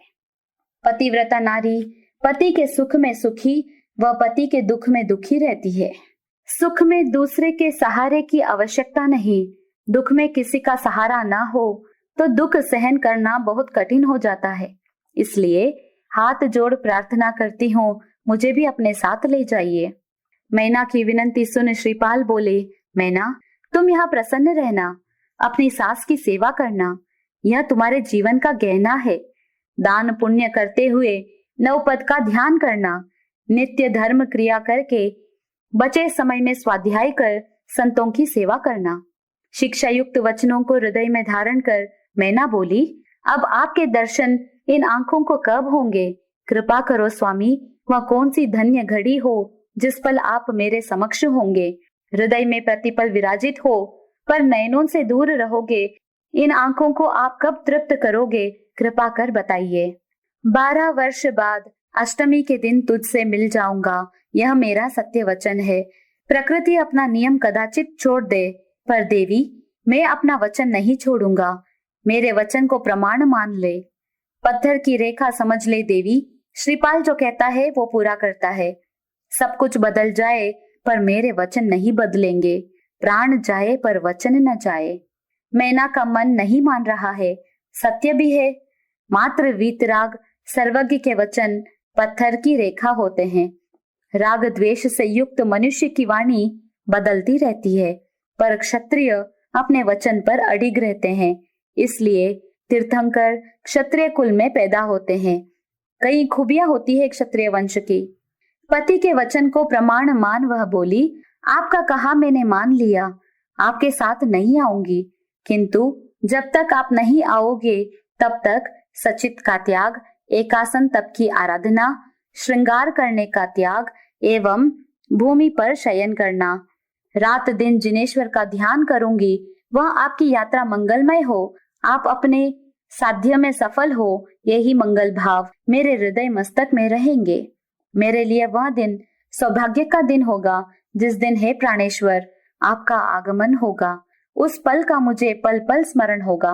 पतिव्रता नारी पति के सुख में सुखी व पति के दुख में दुखी रहती है। सुख में दूसरे के सहारे की आवश्यकता नहीं, दुख में किसी का सहारा ना हो तो दुख सहन करना बहुत कठिन हो जाता है। इसलिए हाथ जोड़ प्रार्थना करती हूँ, मुझे भी अपने साथ ले जाइए। मैना की विनंती सुन श्रीपाल बोले, मैना, तुम यहाँ प्रसन्न रहना, अपनी सास की सेवा करना, यह तुम्हारे जीवन का गहना है। दान पुण्य करते हुए नवपद का ध्यान करना, नित्य धर्म क्रिया करके बचे समय में स्वाध्याय कर संतों की सेवा करना। शिक्षा युक्त वचनों को हृदय में धारण कर मैना बोली, अब आपके दर्शन इन आंखों को कब होंगे? कृपा करो स्वामी, वह कौन सी धन्य घड़ी हो जिस पल आप मेरे समक्ष होंगे। हृदय में प्रतिपल विराजित हो पर नयनों से दूर रहोगे। इन आंखों को आप कब तृप्त करोगे? कृपा कर बताइए। 12 वर्ष बाद अष्टमी के दिन तुझसे मिल जाऊंगा, यह मेरा सत्य वचन है। प्रकृति अपना नियम कदाचित छोड़ दे, पर देवी, मैं अपना वचन नहीं छोड़ूंगा। मेरे वचन को प्रमाण मान ले। पत्थर की रेखा समझ ले देवी, श्रीपाल जो कहता है वो पूरा करता है। सब कुछ बदल जाए पर मेरे वचन नहीं बदलेंगे। प्राण जाए पर वचन न जाए। मैना का मन नहीं मान रहा है, सत्य भी है। मात्र वीतराग सर्वज्ञ के वचन पत्थर की रेखा होते हैं। राग द्वेष से युक्त मनुष्य की वाणी बदलती रहती है, पर क्षत्रिय अपने वचन पर अडिग रहते हैं। इसलिए तीर्थंकर क्षत्रिय कुल में पैदा होते हैं। कई खूबियां होती है क्षत्रिय वंश की। पति के वचन को प्रमाण मान वह बोली, आपका कहा मैंने मान लिया, आपके साथ नहीं आऊंगी, किंतु जब तक आप नहीं आओगे तब तक सचित का त्याग, एकासन तप की आराधना, श्रृंगार करने का त्याग एवं भूमि पर शयन करना। रात दिन जिनेश्वर का ध्यान करूंगी। वह आपकी यात्रा मंगलमय हो, आप अपने साध्य में सफल हो, यही मंगल भाव मेरे हृदय मस्तक में रहेंगे। मेरे लिए वह दिन सौभाग्य का दिन होगा जिस दिन हे प्राणेश्वर आपका आगमन होगा। उस पल का मुझे पल पल स्मरण होगा।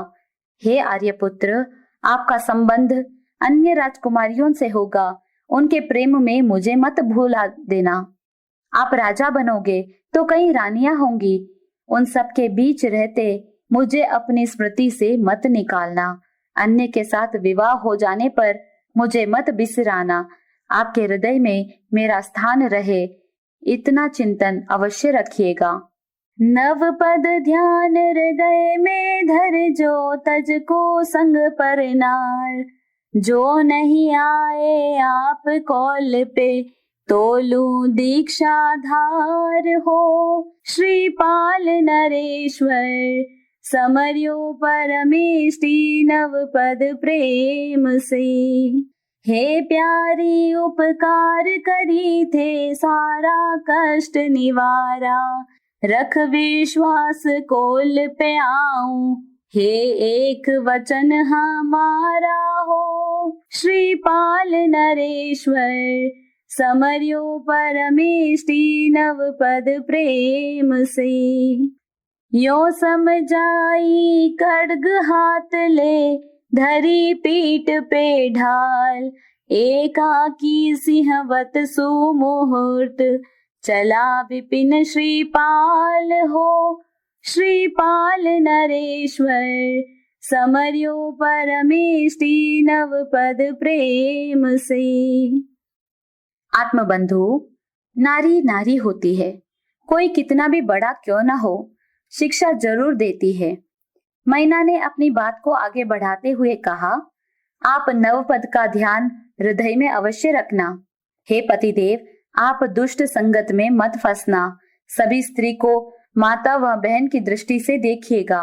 हे आर्यपुत्र, आपका संबंध अन्य राजकुमारियों से होगा, उनके प्रेम में मुझे मत भूला देना। आप राजा बनोगे तो कई रानियां होंगी, उन सब के बीच रहते मुझे अपनी स्मृति से मत निकालना। अन्य के साथ विवाह हो जाने पर मुझे मत बिसराना। आपके हृदय में मेरा स्थान रहे, इतना चिंतन अवश्य रखिएगा। नव पद ध्यान हृदय में धर जो तज को संग पर नार। जो नहीं आए आप कौल पे तोलू दीक्षा धार हो। श्रीपाल नरेश्वर समर्यो परमेष्टि नव पद प्रेम से। हे प्यारी उपकार करी थे सारा कष्ट निवारा। रख विश्वास कोल पे आऊं, हे एक वचन हमारा हो। श्रीपाल नरेश्वर समर्यो परमेष्टि नव पद प्रेम से। यो समझाई खड्ग हाथ ले धरी पीठ पे ढाल। एकाकी सिंहवत सुमुहूर्त चला विपिन श्रीपाल हो। श्रीपाल नरेश्वर समर्यो परमेष्टि नव पद प्रेम से। आत्मबंधु, नारी नारी होती है, कोई कितना भी बड़ा क्यों ना हो, शिक्षा जरूर देती है। मैना ने अपनी बात को आगे बढ़ाते हुए कहा, आप नवपद का ध्यान हृदय में अवश्य रखना। हे पतिदेव, आप दुष्ट संगत में मत फंसना। सभी स्त्री को माता व बहन की दृष्टि से देखिएगा।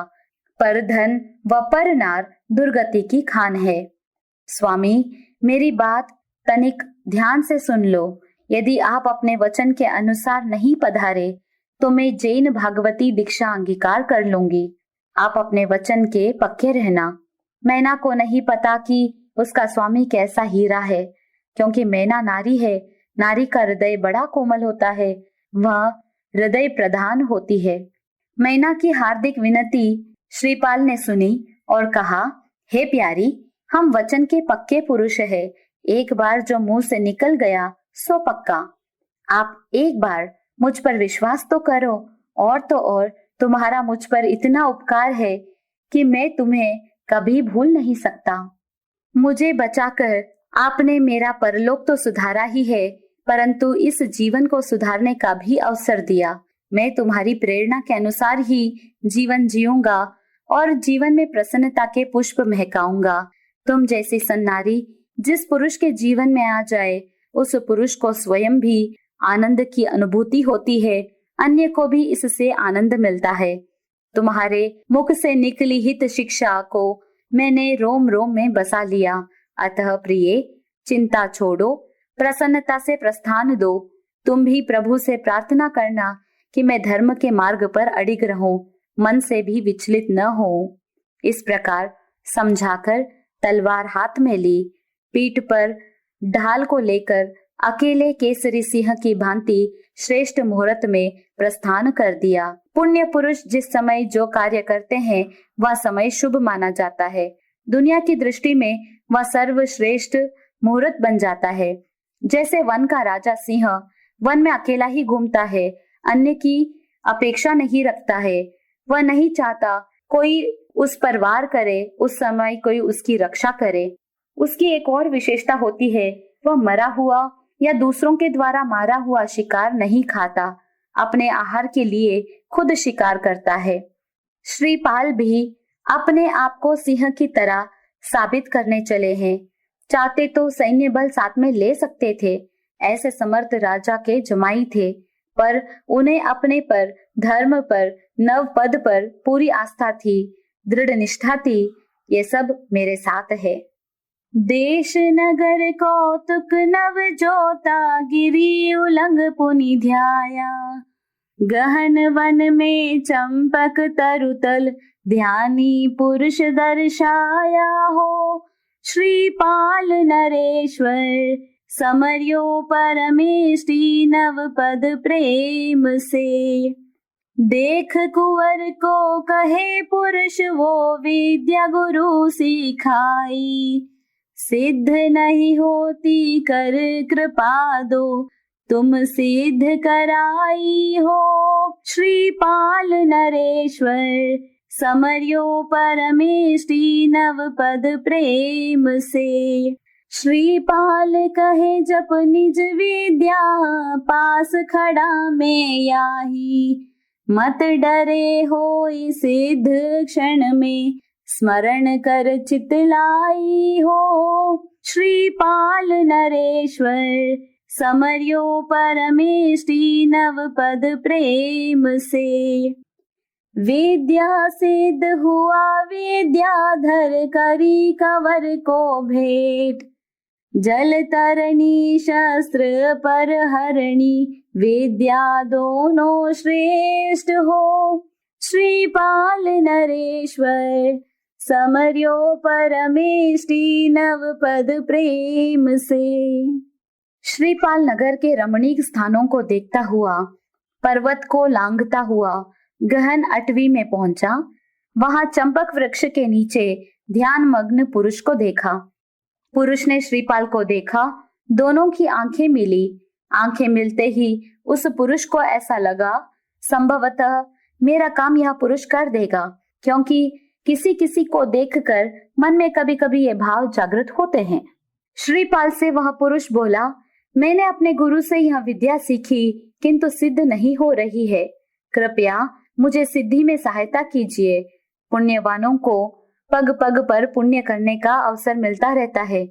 पर धन व पर नार दुर्गति की खान है। स्वामी, मेरी बात तनिक ध्यान से सुन लो। यदि आप अपने वचन के अनुसार नहीं पधारे तो मैं जैन भागवती दीक्षा अंगीकार कर लूंगी। आप अपने वचन के पक्के रहना। मैना को नहीं पता कि उसका स्वामी कैसा हीरा है, क्योंकि मैना नारी है। नारी का हृदय बड़ा कोमल होता है, वह हृदय प्रधान होती है। मैना की हार्दिक विनती श्रीपाल ने सुनी और कहा, हे प्यारी, हम वचन के पक्के पुरुष है। एक बार जो मुंह से निकल गया सो पक्का। आप एक बार मुझ पर विश्वास तो करो। और तो और तुम्हारा मुझ पर इतना उपकार है कि मैं तुम्हें कभी भूल नहीं सकता। मुझे बचाकर आपने मेरा परलोक तो सुधारा ही है, परंतु इस जीवन को सुधारने का भी अवसर दिया। मैं तुम्हारी प्रेरणा के अनुसार ही जीवन जीऊंगा और जीवन में प्रसन्नता के पुष्प महकाऊंगा। तुम जैसी सन्नारी जिस पुरुष के जीवन में आ जाए, उस पुरुष को स्वयं भी आनंद की अनुभूति होती है, अन्य को भी इससे आनंद मिलता है। तुम्हारे मुख से निकली हित शिक्षा को मैंने रोम रोम में बसा लिया। अतः प्रिय, चिंता छोड़ो, प्रसन्नता से प्रस्थान दो। तुम भी प्रभु से प्रार्थना करना कि मैं धर्म के मार्ग पर अडिग रहूं, मन से भी विचलित न हो। इस प्रकार समझाकर तलवार हाथ में ली, पीठ पर ढाल को लेकर अकेले केसरी सिंह की भांति श्रेष्ठ मुहूर्त में प्रस्थान कर दिया। पुण्य पुरुष जिस समय जो कार्य करते हैं वह समय शुभ माना जाता है। दुनिया की दृष्टि में वह सर्वश्रेष्ठ मुहूर्त बन जाता है। जैसे वन का राजा सिंह वन में अकेला ही घूमता है, अन्य की अपेक्षा नहीं रखता है। वह नहीं चाहता कोई उस पर वार करे, उस समय कोई उसकी रक्षा करे। उसकी एक और विशेषता होती है, वह मरा हुआ या दूसरों के द्वारा मारा हुआ शिकार नहीं खाता, अपने आहार के लिए खुद शिकार करता है। श्रीपाल भी अपने आप को सिंह की तरह साबित करने चले हैं। चाहते तो सैन्य बल साथ में ले सकते थे, ऐसे समर्थ राजा के जमाई थे, पर उन्हें अपने पर, धर्म पर, नव पद पर पूरी आस्था थी, दृढ़ निष्ठा थी। ये सब मेरे साथ है। देश नगर कौतुक नव जोता, गिरी उलंग पुनि ध्याया। गहन वन में चंपक तरुतल, ध्यानी पुरुष दर्शाया हो। श्रीपाल नरेश्वर समर्यो परमेष्टि, नव पद प्रेम से। देख कुंवर को कहे पुरुष, वो विद्या गुरु सिखाई। सिद्ध नहीं होती कर कृपा दो, तुम सिद्ध कराई हो। श्रीपाल नरेश्वर समर्यो परमेष्टि, नव पद प्रेम से। श्रीपाल कहे जप निज विद्या, पास खड़ा में याही। मत डरे होई सिद्ध क्षण में, स्मरण कर चितलाई हो। श्रीपाल नरेश्वर समर्यो परमेष्टि, नव पद प्रेम से। विद्या सिद्ध हुआ विद्याधर, करी कंवर को भेंट। जल तरणी शस्त्र पर हरणी, विद्या दोनों श्रेष्ठ हो। श्रीपाल नरेश्वर समर्यो परमेष्टि, नव पद प्रेम से। श्रीपाल नगर के रमणीक स्थानों को देखता हुआ, पर्वत को लांघता हुआ गहन अटवी में पहुंचा। वहां चंपक वृक्ष के नीचे ध्यान मग्न पुरुष को देखा। पुरुष ने श्रीपाल को देखा, दोनों की आंखें मिली। आंखें मिलते ही उस पुरुष को ऐसा लगा, संभवतः मेरा काम यह पुरुष कर देगा, क्योंकि किसी किसी को देखकर मन में कभी कभी ये भाव जागृत होते हैं। श्रीपाल से वह पुरुष बोला, मैंने अपने गुरु से यह विद्या सीखी, किंतु सिद्ध नहीं हो रही है। कृपया मुझे सिद्धि में सहायता कीजिए। पुण्यवानों को पग पग पर पुण्य करने का अवसर मिलता रहता है।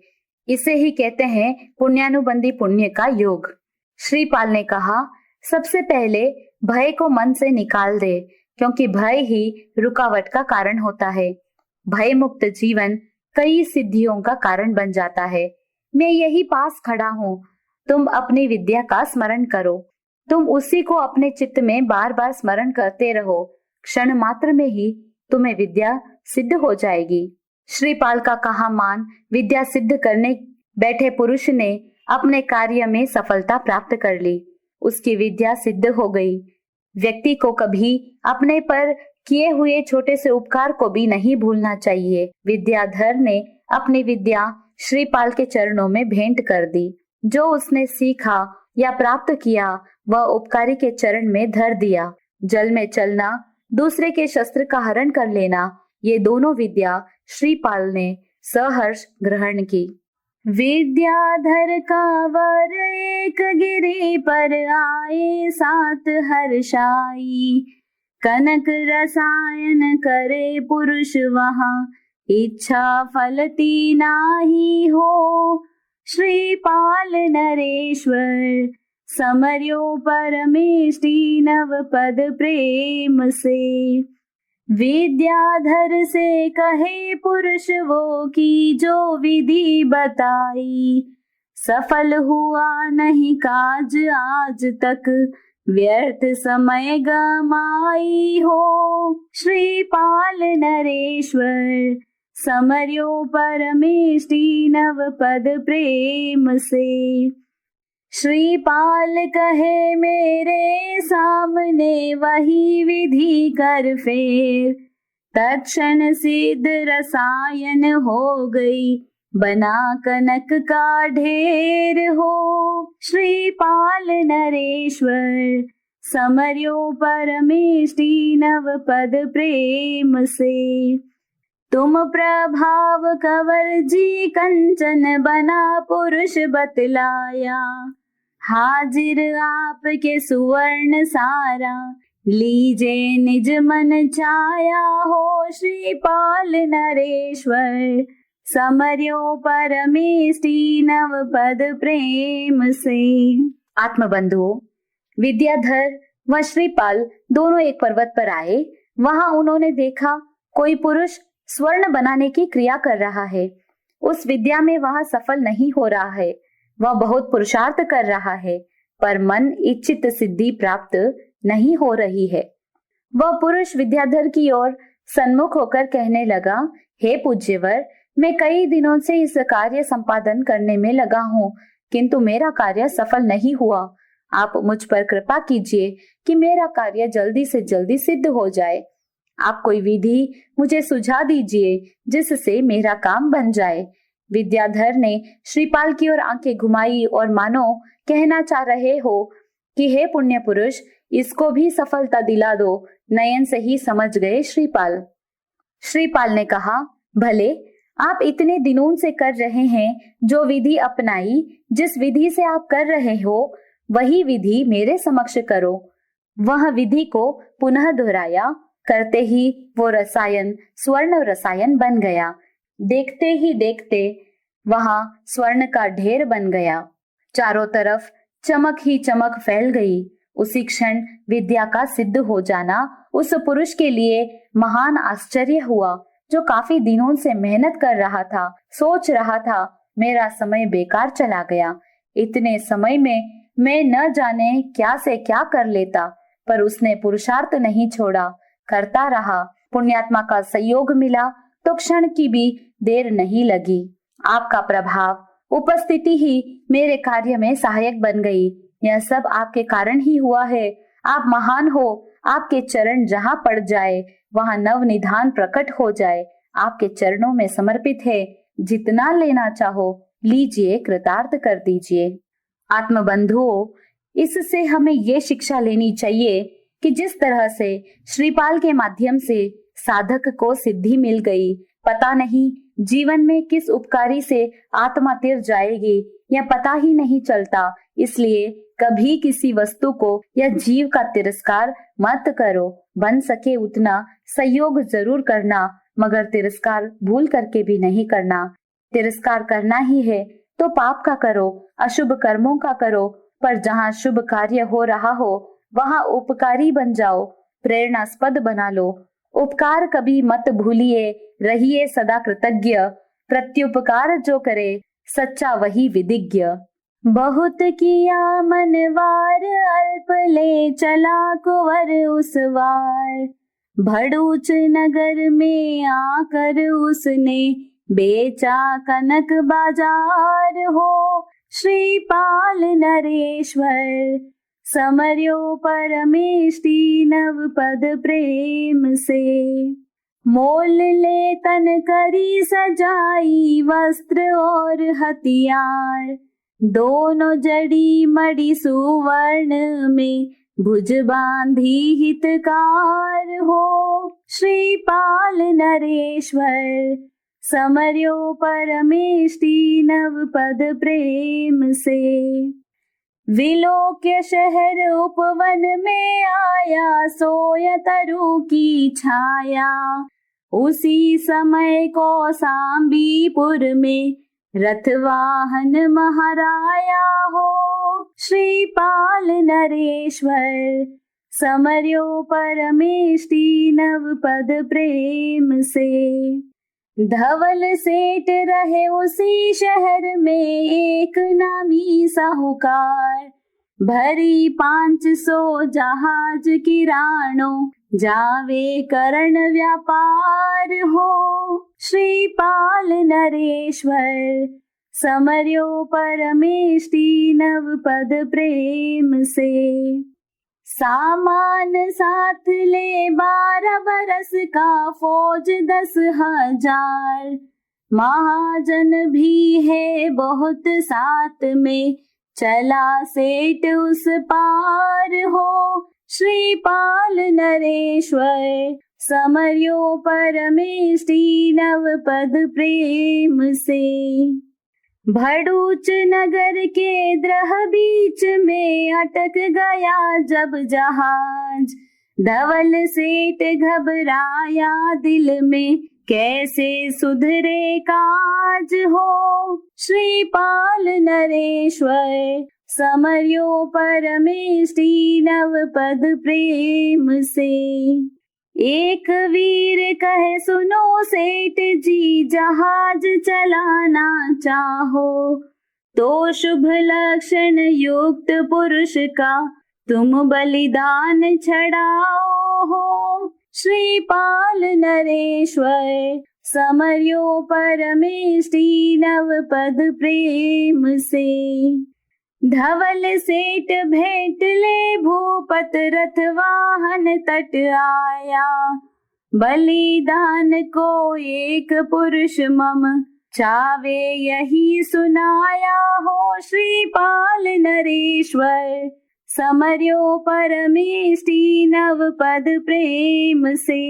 इसे ही कहते हैं पुण्यानुबंधी पुण्य का योग। श्रीपाल ने कहा, सबसे पहले भय को मन से निकाल दे। क्योंकि भय ही रुकावट का कारण होता है। भय मुक्त जीवन कई सिद्धियों का कारण बन जाता है। मैं यही पास खड़ा हूँ, तुम अपनी विद्या का स्मरण करो। तुम उसी को अपने चित्त में बार बार स्मरण करते रहो, क्षण मात्र में ही तुम्हें विद्या सिद्ध हो जाएगी। श्रीपाल का कहा मान विद्या सिद्ध करने बैठे पुरुष ने अपने कार्य में सफलता प्राप्त कर ली। उसकी विद्या सिद्ध हो गई। व्यक्ति को कभी अपने पर किए हुए छोटे से उपकार को भी नहीं भूलना चाहिए। विद्याधर ने अपनी विद्या श्रीपाल के चरणों में भेंट कर दी। जो उसने सीखा या प्राप्त किया वह उपकारी के चरण में धर दिया। जल में चलना, दूसरे के शस्त्र का हरण कर लेना, ये दोनों विद्या श्रीपाल ने सहर्ष ग्रहण की। विद्याधर का वर एक गिरी पर आए, सात हर्षाई। कनक रसायन करे पुरुष वहां, इच्छा फलती नाही हो। श्रीपाल नरेश्वर समर्यो परमेष्टि, नव पद प्रेम से। विद्याधर से कहे पुरुष वो की, जो विधि बताई। सफल हुआ नहीं काज आज तक, व्यर्थ समय गमाई हो। श्रीपाल नरेश्वर समर्यो परमेष्टि, नव पद प्रेम से। श्रीपाल कहे मेरे सामने वही विधि कर फेर। तत्क्षण सिद्ध रसायन हो गई, बना कनक का ढेर हो। श्रीपाल नरेश्वर समर्यो परमेष्टि, नव पद प्रेम से। तुम प्रभाव कंवर जी कंचन, बना पुरुष बतलाया। हाजिर आपके सुवर्ण सारा, लीजे निज मन छाया हो। श्रीपाल नरेश्वर समर्यो परमेष्टि, नव पद प्रेम से। आत्मबंधुओं, विद्याधर व श्रीपाल दोनों एक पर्वत पर आए। वहां उन्होंने देखा कोई पुरुष स्वर्ण बनाने की क्रिया कर रहा है। उस विद्या में वह सफल नहीं हो रहा है। वह बहुत पुरुषार्थ कर रहा है, पर मन इच्छित सिद्धि प्राप्त नहीं हो रही है। वह पुरुष विद्याधर की ओर सन्मुख होकर कहने लगा, हे पूज्यवर, मैं कई दिनों से इस कार्य संपादन करने में लगा हूँ, किंतु मेरा कार्य सफल नहीं हुआ। आप मुझ पर कृपा कीजिए कि मेरा कार्य जल्दी से जल्दी सिद्ध हो जाए। आप कोई विधि मुझे सुझा दीजिए जिससे मेरा काम बन जाए। विद्याधर ने श्रीपाल की ओर आंखें घुमाई और मानो कहना चाह रहे हो कि हे पुण्य पुरुष, इसको भी सफलता दिला दो। नयन से ही समझ गए श्रीपाल। श्रीपाल ने कहा, भले आप इतने दिनों से कर रहे हैं जो विधि अपनाई, जिस विधि से आप कर रहे हो वही विधि मेरे समक्ष करो। वह विधि को पुनः दोहराया। करते ही वो रसायन स्वर्ण रसायन बन गया। देखते ही देखते वहां स्वर्ण का ढेर बन गया। चारों तरफ चमक ही चमक फैल गई। उसी क्षण विद्या का सिद्ध हो जाना उस पुरुष के लिए महान आश्चर्य हुआ, जो काफी दिनों से मेहनत कर रहा था। सोच रहा था, मेरा समय बेकार चला गया। इतने समय में मैं न जाने क्या से क्या कर लेता, पर उसने पुरुषार्थ नहीं छोड़ा, करता रहा। पुण्यात्मा का सहयोग मिला तो क्षण की भी देर नहीं लगी। आपका प्रभाव, उपस्थिति ही मेरे कार्य में सहायक बन गई। यह सब आपके कारण ही हुआ है। आप महान हो। आपके चरण जहाँ पड़ जाए वहाँ नव निधान प्रकट हो जाए। आपके चरणों में समर्पित है। जितना लेना चाहो लीजिए, कृतार्थ कर दीजिए। आत्मबंधुओं, इससे हमें ये शिक्षा लेनी चाहिए कि जिस तरह से श्रीपाल के माध्यम से साधक को सिद्धि मिल गई, पता नहीं जीवन में किस उपकारी से आत्मा तिर जाएगी, यह पता ही नहीं चलता। इसलिए कभी किसी वस्तु को या जीव का तिरस्कार मत करो। बन सके उतना सहयोग जरूर करना, मगर तिरस्कार भूल करके भी नहीं करना। तिरस्कार करना ही है तो पाप का करो, अशुभ कर्मों का करो, पर जहाँ शुभ कार्य हो रहा हो वहाँ उपकारी बन जाओ। प्रेरणास्पद बना लो। उपकार कभी मत भूलिए, रहिए सदा कृतज्ञ। प्रत्युपकार जो करे, सच्चा वही विधिज्ञ। बहुत किया मनवार, अल्प ले चला कुंवर उस वार। भड़ूच नगर में आकर उसने बेचा कनक बाजार हो। श्रीपाल नरेश्वर समर्यो परमेष्टि नव पद प्रेम से। मोल ले तन करी सजाई, वस्त्र और हथियार। दोनों जड़ी मड़ी सुवर्ण में, भुज बांधी हितकार हो। श्रीपाल नरेश्वर समर्यो परमेष्टि नव पद प्रेम से। विलोक्य शहर उपवन में आया, सोय तरु की छाया। उसी समय कौशाम्बीपुर में, रथ वाहन महाराया हो। श्रीपाल नरेश्वर समर्यो परमेष्टि नव पद प्रेम से। धवल सेठ रहे उसी शहर में, एक नामी साहूकार। भरी 500 जहाज किरानों, जावे करण व्यापार हो। श्रीपाल नरेश्वर समर्यो परमेष्टि नव पद प्रेम से। सामान साथ ले 12 बरस का, फौज 10,000। महाजन भी है बहुत साथ में, चला सेठ उस पार हो। श्रीपाल नरेश्वर समर्यो परमेष्टि नव पद प्रेम से। भड़ूच नगर के द्रह बीच में, अटक गया जब जहाज। धवल सेठ घबराया दिल में, कैसे सुधरे काज हो। श्रीपाल नरेश्वर समर्यो परमेष्टि नव पद प्रेम से। एक वीर कहे सुनो सेठ जी, जहाज चलाना चाहो तो शुभ लक्षण युक्त पुरुष का तुम बलिदान छड़ाओ हो। श्रीपाल नरेश्वर समर्यो परमेष्टि नव पद प्रेम से। धवल सेठ भेंट ले भूपत, रथ वाहन तट आया। बलिदान को एक पुरुष मम, चावे यही सुनाया हो। श्रीपाल नरेश्वर समर्यो परमेष्टि नव पद प्रेम से।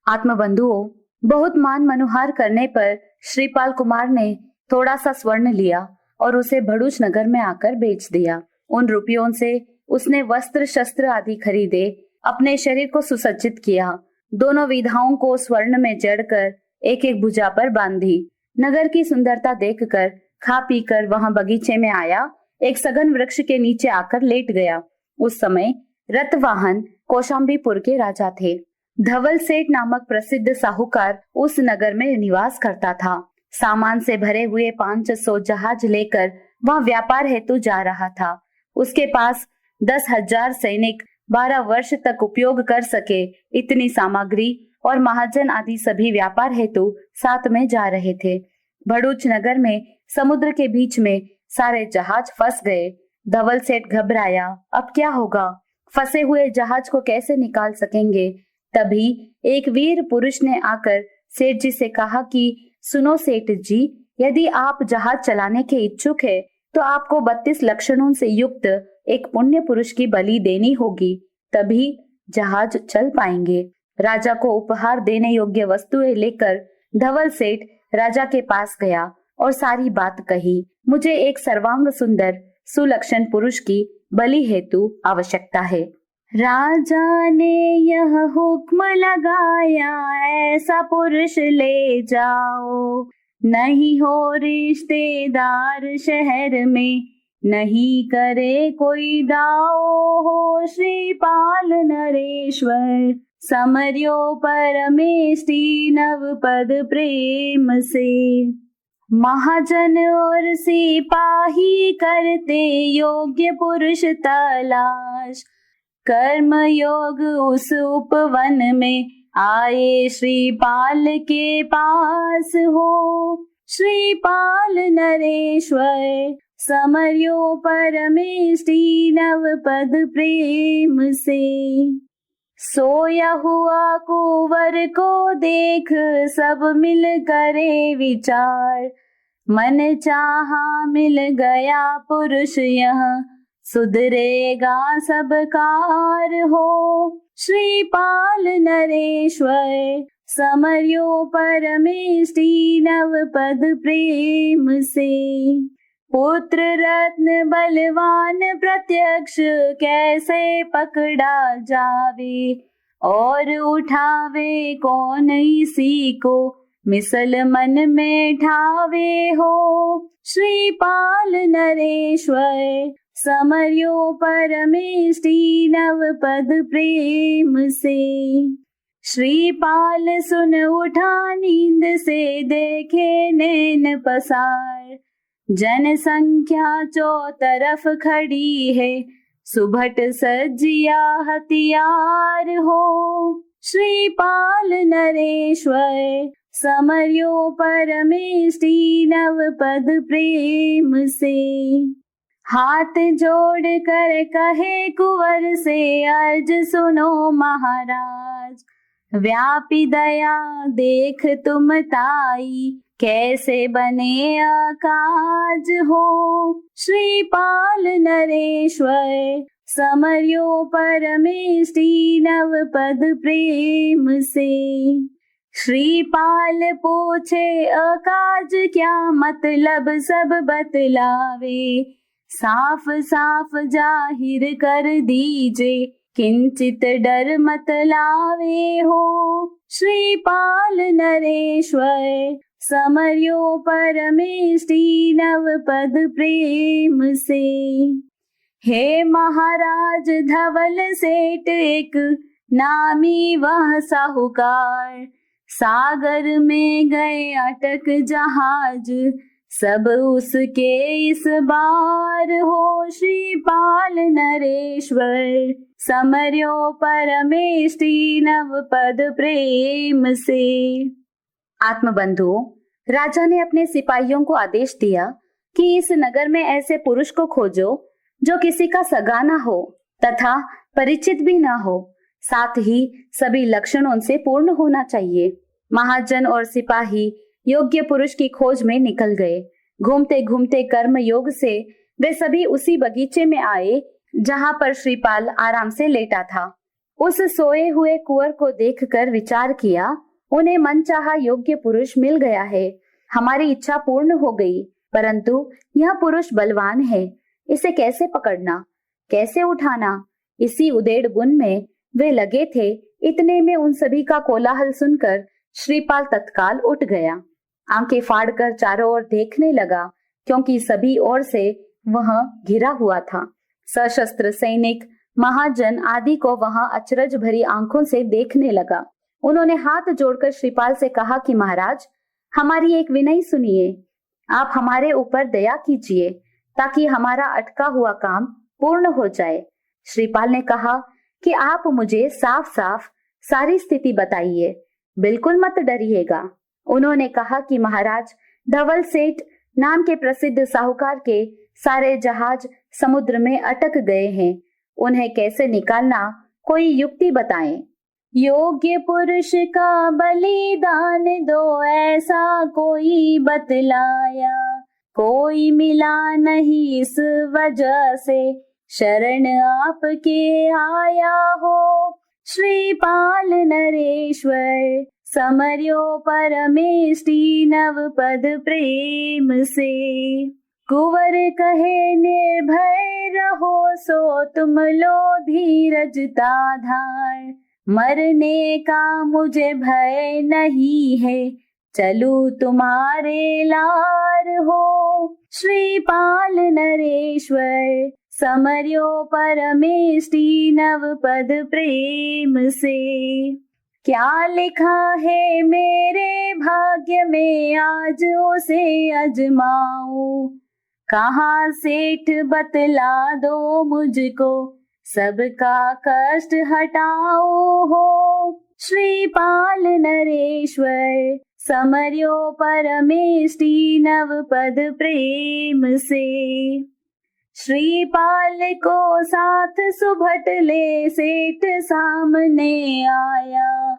आत्मबंधुओं, बहुत मान मनोहार करने पर श्रीपाल कुमार ने थोड़ा सा स्वर्ण लिया और उसे भड़ूच नगर में आकर बेच दिया। उन रुपयों से उसने वस्त्र शस्त्र आदि खरीदे, अपने शरीर को सुसज्जित किया। दोनों विधाओं को स्वर्ण में जड़कर एक एक भुजा पर बांधी। नगर की सुंदरता देखकर खा पी कर वहां बगीचे में आया, एक सघन वृक्ष के नीचे आकर लेट गया। उस समय रतवाहन कौशाम्बीपुर के राजा थे। धवल सेठ नामक प्रसिद्ध साहूकार उस नगर में निवास करता था। सामान से भरे हुए 500 जहाज लेकर वह व्यापार हेतु जा रहा था। उसके पास 10,000 सैनिक 12 वर्ष तक उपयोग कर सके इतनी सामग्री और महाजन आदि सभी व्यापार हेतु साथ में जा रहे थे। भड़ूच नगर में समुद्र के बीच में सारे जहाज फंस गए। धवल सेठ घबराया, अब क्या होगा? फंसे हुए जहाज को कैसे निकाल सकेंगे? तभी एक वीर पुरुष ने आकर सेठ जी से कहा कि सुनो सेठ जी, यदि आप जहाज चलाने के इच्छुक है तो आपको 32 लक्षणों से युक्त एक पुण्य पुरुष की बलि देनी होगी, तभी जहाज चल पाएंगे। राजा को उपहार देने योग्य वस्तुएं लेकर धवल सेठ राजा के पास गया और सारी बात कही। मुझे एक सर्वांग सुंदर सुलक्षण पुरुष की बलि हेतु आवश्यकता है। राजा ने यह हुक्म लगाया, ऐसा पुरुष ले जाओ। नहीं हो रिश्तेदार शहर में, नहीं करे कोई दाओ हो श्रीपाल नरेश्वर, समर्यो परमेष्टि नव पद प्रेम से। महाजन और सिपाही करते योग्य पुरुष तलाश, कर्म योग उस उपवन में आए श्रीपाल के पास हो। श्रीपाल नरेश्वर, समर्यो परमेष्टि नव पद प्रेम से। सोया हुआ कुंवर को देख सब मिल करे विचार, मन चाहा मिल गया पुरुष यह, सुधरेगा सब कार हो। श्रीपाल नरेश्वर, समर्यो परमेष्टि नव पद प्रेम से। पुत्र रत्न बलवान प्रत्यक्ष कैसे पकड़ा जावे, और उठावे कौन इसी को मिसल मन में ठावे हो। श्रीपाल नरेश्वर, समर्यो परमेष्टि नव पद प्रेम से। श्रीपाल सुन उठा नींद से, देखे नैन पसार, जनसंख्या चौतरफ खड़ी है, सुभट सज्जिया हथियार हो। श्रीपाल नरेश्वर, समर्यो परमेष्टि नव पद प्रेम से। हाथ जोड़ कर कहे कुंवर से, अर्ज सुनो महाराज, व्यापी दया देख तुम ताई, कैसे बने अकाज हो। श्रीपाल नरेश्वर, समर्यो परमेष्टि नव पद प्रेम से। श्रीपाल पूछे अकाज क्या मतलब सब बतलावे, साफ साफ जाहिर कर दीजे, किंचित डर मत लावे हो। श्रीपाल नरेश्वर, समर्यो परमेष्टि नव पद प्रेम से। हे महाराज धवल सेठ एक नामी वह साहूकार, सागर में गए अटक जहाज, सब उसके इस बार हो। श्रीपाल नरेश्वर, समर्यो परमेष्टि नव पद प्रेम से। आत्मबंधुओं, राजा ने अपने सिपाहियों को आदेश दिया कि इस नगर में ऐसे पुरुष को खोजो जो किसी का सगा न हो तथा परिचित भी न हो, साथ ही सभी लक्षणों से पूर्ण होना चाहिए। महाजन और सिपाही योग्य पुरुष की खोज में निकल गए। घूमते घूमते कर्म योग से वे सभी उसी बगीचे में आए जहां पर श्रीपाल आराम से लेटा था। उस सोए हुए कुंवर को देखकर विचार किया, उन्हें मनचाहा योग्य पुरुष मिल गया है, हमारी इच्छा पूर्ण हो गई। परंतु यह पुरुष बलवान है, इसे कैसे पकड़ना, कैसे उठाना, इसी उदेड़ बुन में वे लगे थे। इतने में उन सभी का कोलाहल सुनकर श्रीपाल तत्काल उठ गया। आंखें फाड़कर चारों ओर देखने लगा, क्योंकि सभी ओर से वह घिरा हुआ था। सशस्त्र सैनिक, महाजन आदि को वहां अचरज भरी आंखों से देखने लगा। उन्होंने हाथ जोड़कर श्रीपाल से कहा कि महाराज, हमारी एक विनय सुनिए, आप हमारे ऊपर दया कीजिए ताकि हमारा अटका हुआ काम पूर्ण हो जाए। श्रीपाल ने कहा कि आप मुझे साफ साफ सारी स्थिति बताइए, बिल्कुल मत डरिएगा। उन्होंने कहा कि महाराज, धवल सेठ नाम के प्रसिद्ध साहूकार के सारे जहाज समुद्र में अटक गए हैं, उन्हें कैसे निकालना, कोई युक्ति बताएं। योग्य पुरुष का बलिदान दो, ऐसा कोई बतलाया, कोई मिला नहीं इस वजह से, शरण आपके आया हो। श्रीपाल नरेश्वर, समर्यो परमेष्टि नव पद प्रेम से। कुंवर कहे निर्भय रहो, सो तुम लो धीरजता धार, मरने का मुझे भय नहीं है, चलू तुम्हारे लार हो। श्रीपाल नरेश्वर समर्यो परमेष्टि नव पद प्रेम से। क्या लिखा है मेरे भाग्य में आज उसे अजमाऊं। कहाँ सेठ बतला दो मुझको सबका कष्ट हटाओ हो। श्रीपाल नरेश्वर समर्यो परमेष्टि नव पद प्रेम से। श्रीपाल को साथ सुभट ले सेठ सामने आया।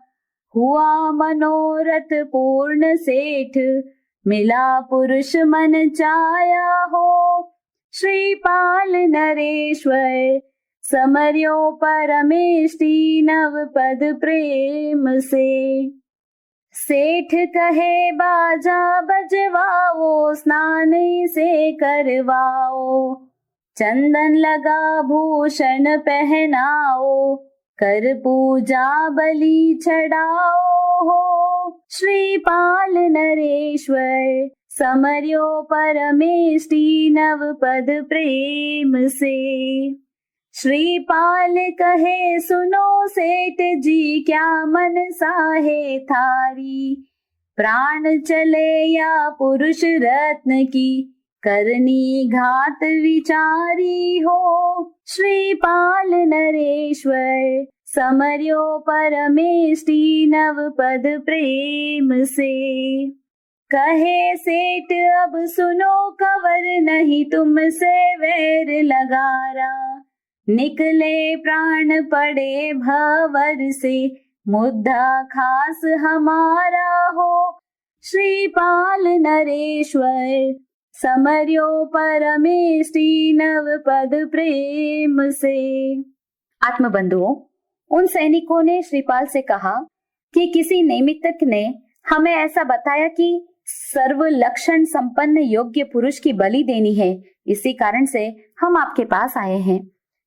हुआ मनोरथ पूर्ण सेठ मिला पुरुष मन चाया हो। श्रीपाल नरेश्वर समर्यो परमेष्टि नव पद प्रेम से। सेठ कहे बाजा बजवाओ स्नान से करवाओ। चंदन लगा भूषण पहनाओ कर पूजा बलि चढ़ाओ हो। श्रीपाल नरेश्वर समर्यो परमेष्टि नव पद प्रेम से। श्रीपाल कहे सुनो सेठ जी क्या मनसा है थारी। प्राण चले या पुरुष रत्न की करनी घात विचारी हो। श्रीपाल नरेश्वर समर्यो परमेष्टि नव पद प्रेम से। कहे सेठ अब सुनो कवर नहीं तुमसे वैर लगारा। निकले प्राण पड़े भंवर से मुद्दा खास हमारा हो। श्रीपाल नरेश्वर समर्यो परमेष्टि नव पद प्रेम से। आत्मबंधुओं, उन सैनिकों ने श्रीपाल से कहा कि किसी नैमित्तिक ने हमें ऐसा बताया कि सर्व लक्षण संपन्न योग्य पुरुष की बलि देनी है, इसी कारण से हम आपके पास आए हैं।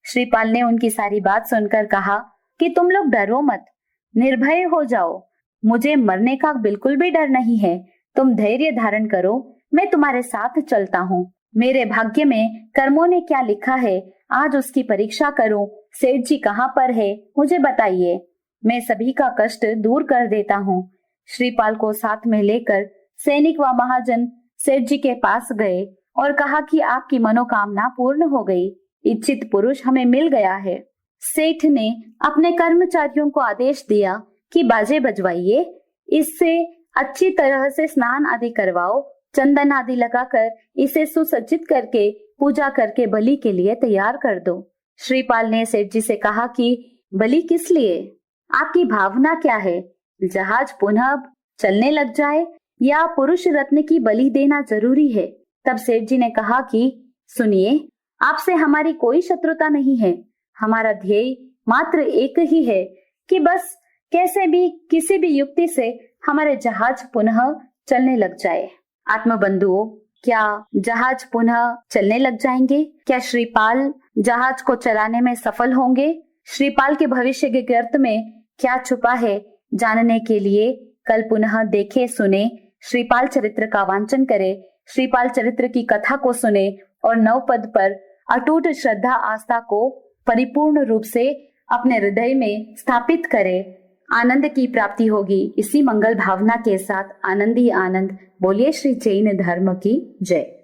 श्रीपाल ने उनकी सारी बात सुनकर कहा कि तुम लोग डरो मत, निर्भय हो जाओ। मुझे मरने का बिल्कुल भी डर नहीं है। तुम धैर्य धारण करो, मैं तुम्हारे साथ चलता हूँ। मेरे भाग्य में कर्मों ने क्या लिखा है, आज उसकी परीक्षा करूं। सेठ जी कहाँ पर है मुझे बताइए, मैं सभी का कष्ट दूर कर देता हूँ। श्रीपाल को साथ में लेकर सैनिक व महाजन सेठ जी के पास गए और कहा कि आपकी मनोकामना पूर्ण हो गई, इच्छित पुरुष हमें मिल गया है। सेठ ने अपने कर्मचारियों को आदेश दिया कि बाजे बजवाइए, इससे अच्छी तरह से स्नान आदि करवाओ, चंदन आदि लगाकर इसे सुसज्जित करके पूजा करके बलि के लिए तैयार कर दो। श्रीपाल ने सेठ जी से कहा कि बलि किस लिए, आपकी भावना क्या है, जहाज पुनः चलने लग जाए या पुरुष रत्न की बलि देना जरूरी है। तब सेठ जी ने कहा कि सुनिए, आपसे हमारी कोई शत्रुता नहीं है। हमारा ध्येय मात्र एक ही है कि बस कैसे भी किसी भी युक्ति से हमारे जहाज पुनः चलने लग जाए। आत्मबंधुओं, क्या जहाज पुनः चलने लग जाएंगे? क्या श्रीपाल जहाज को चलाने में सफल होंगे? श्रीपाल के भविष्य के गर्त में क्या छुपा है, जानने के लिए कल पुनः देखे सुने श्रीपाल चरित्र का वांचन करे, श्रीपाल चरित्र की कथा को सुने और नवपद पर अटूट श्रद्धा आस्था को परिपूर्ण रूप से अपने हृदय में स्थापित करे। आनंद की प्राप्ति होगी। इसी मंगल भावना के साथ आनंद ही आनंद। बोलिए श्री जैन धर्म की जय।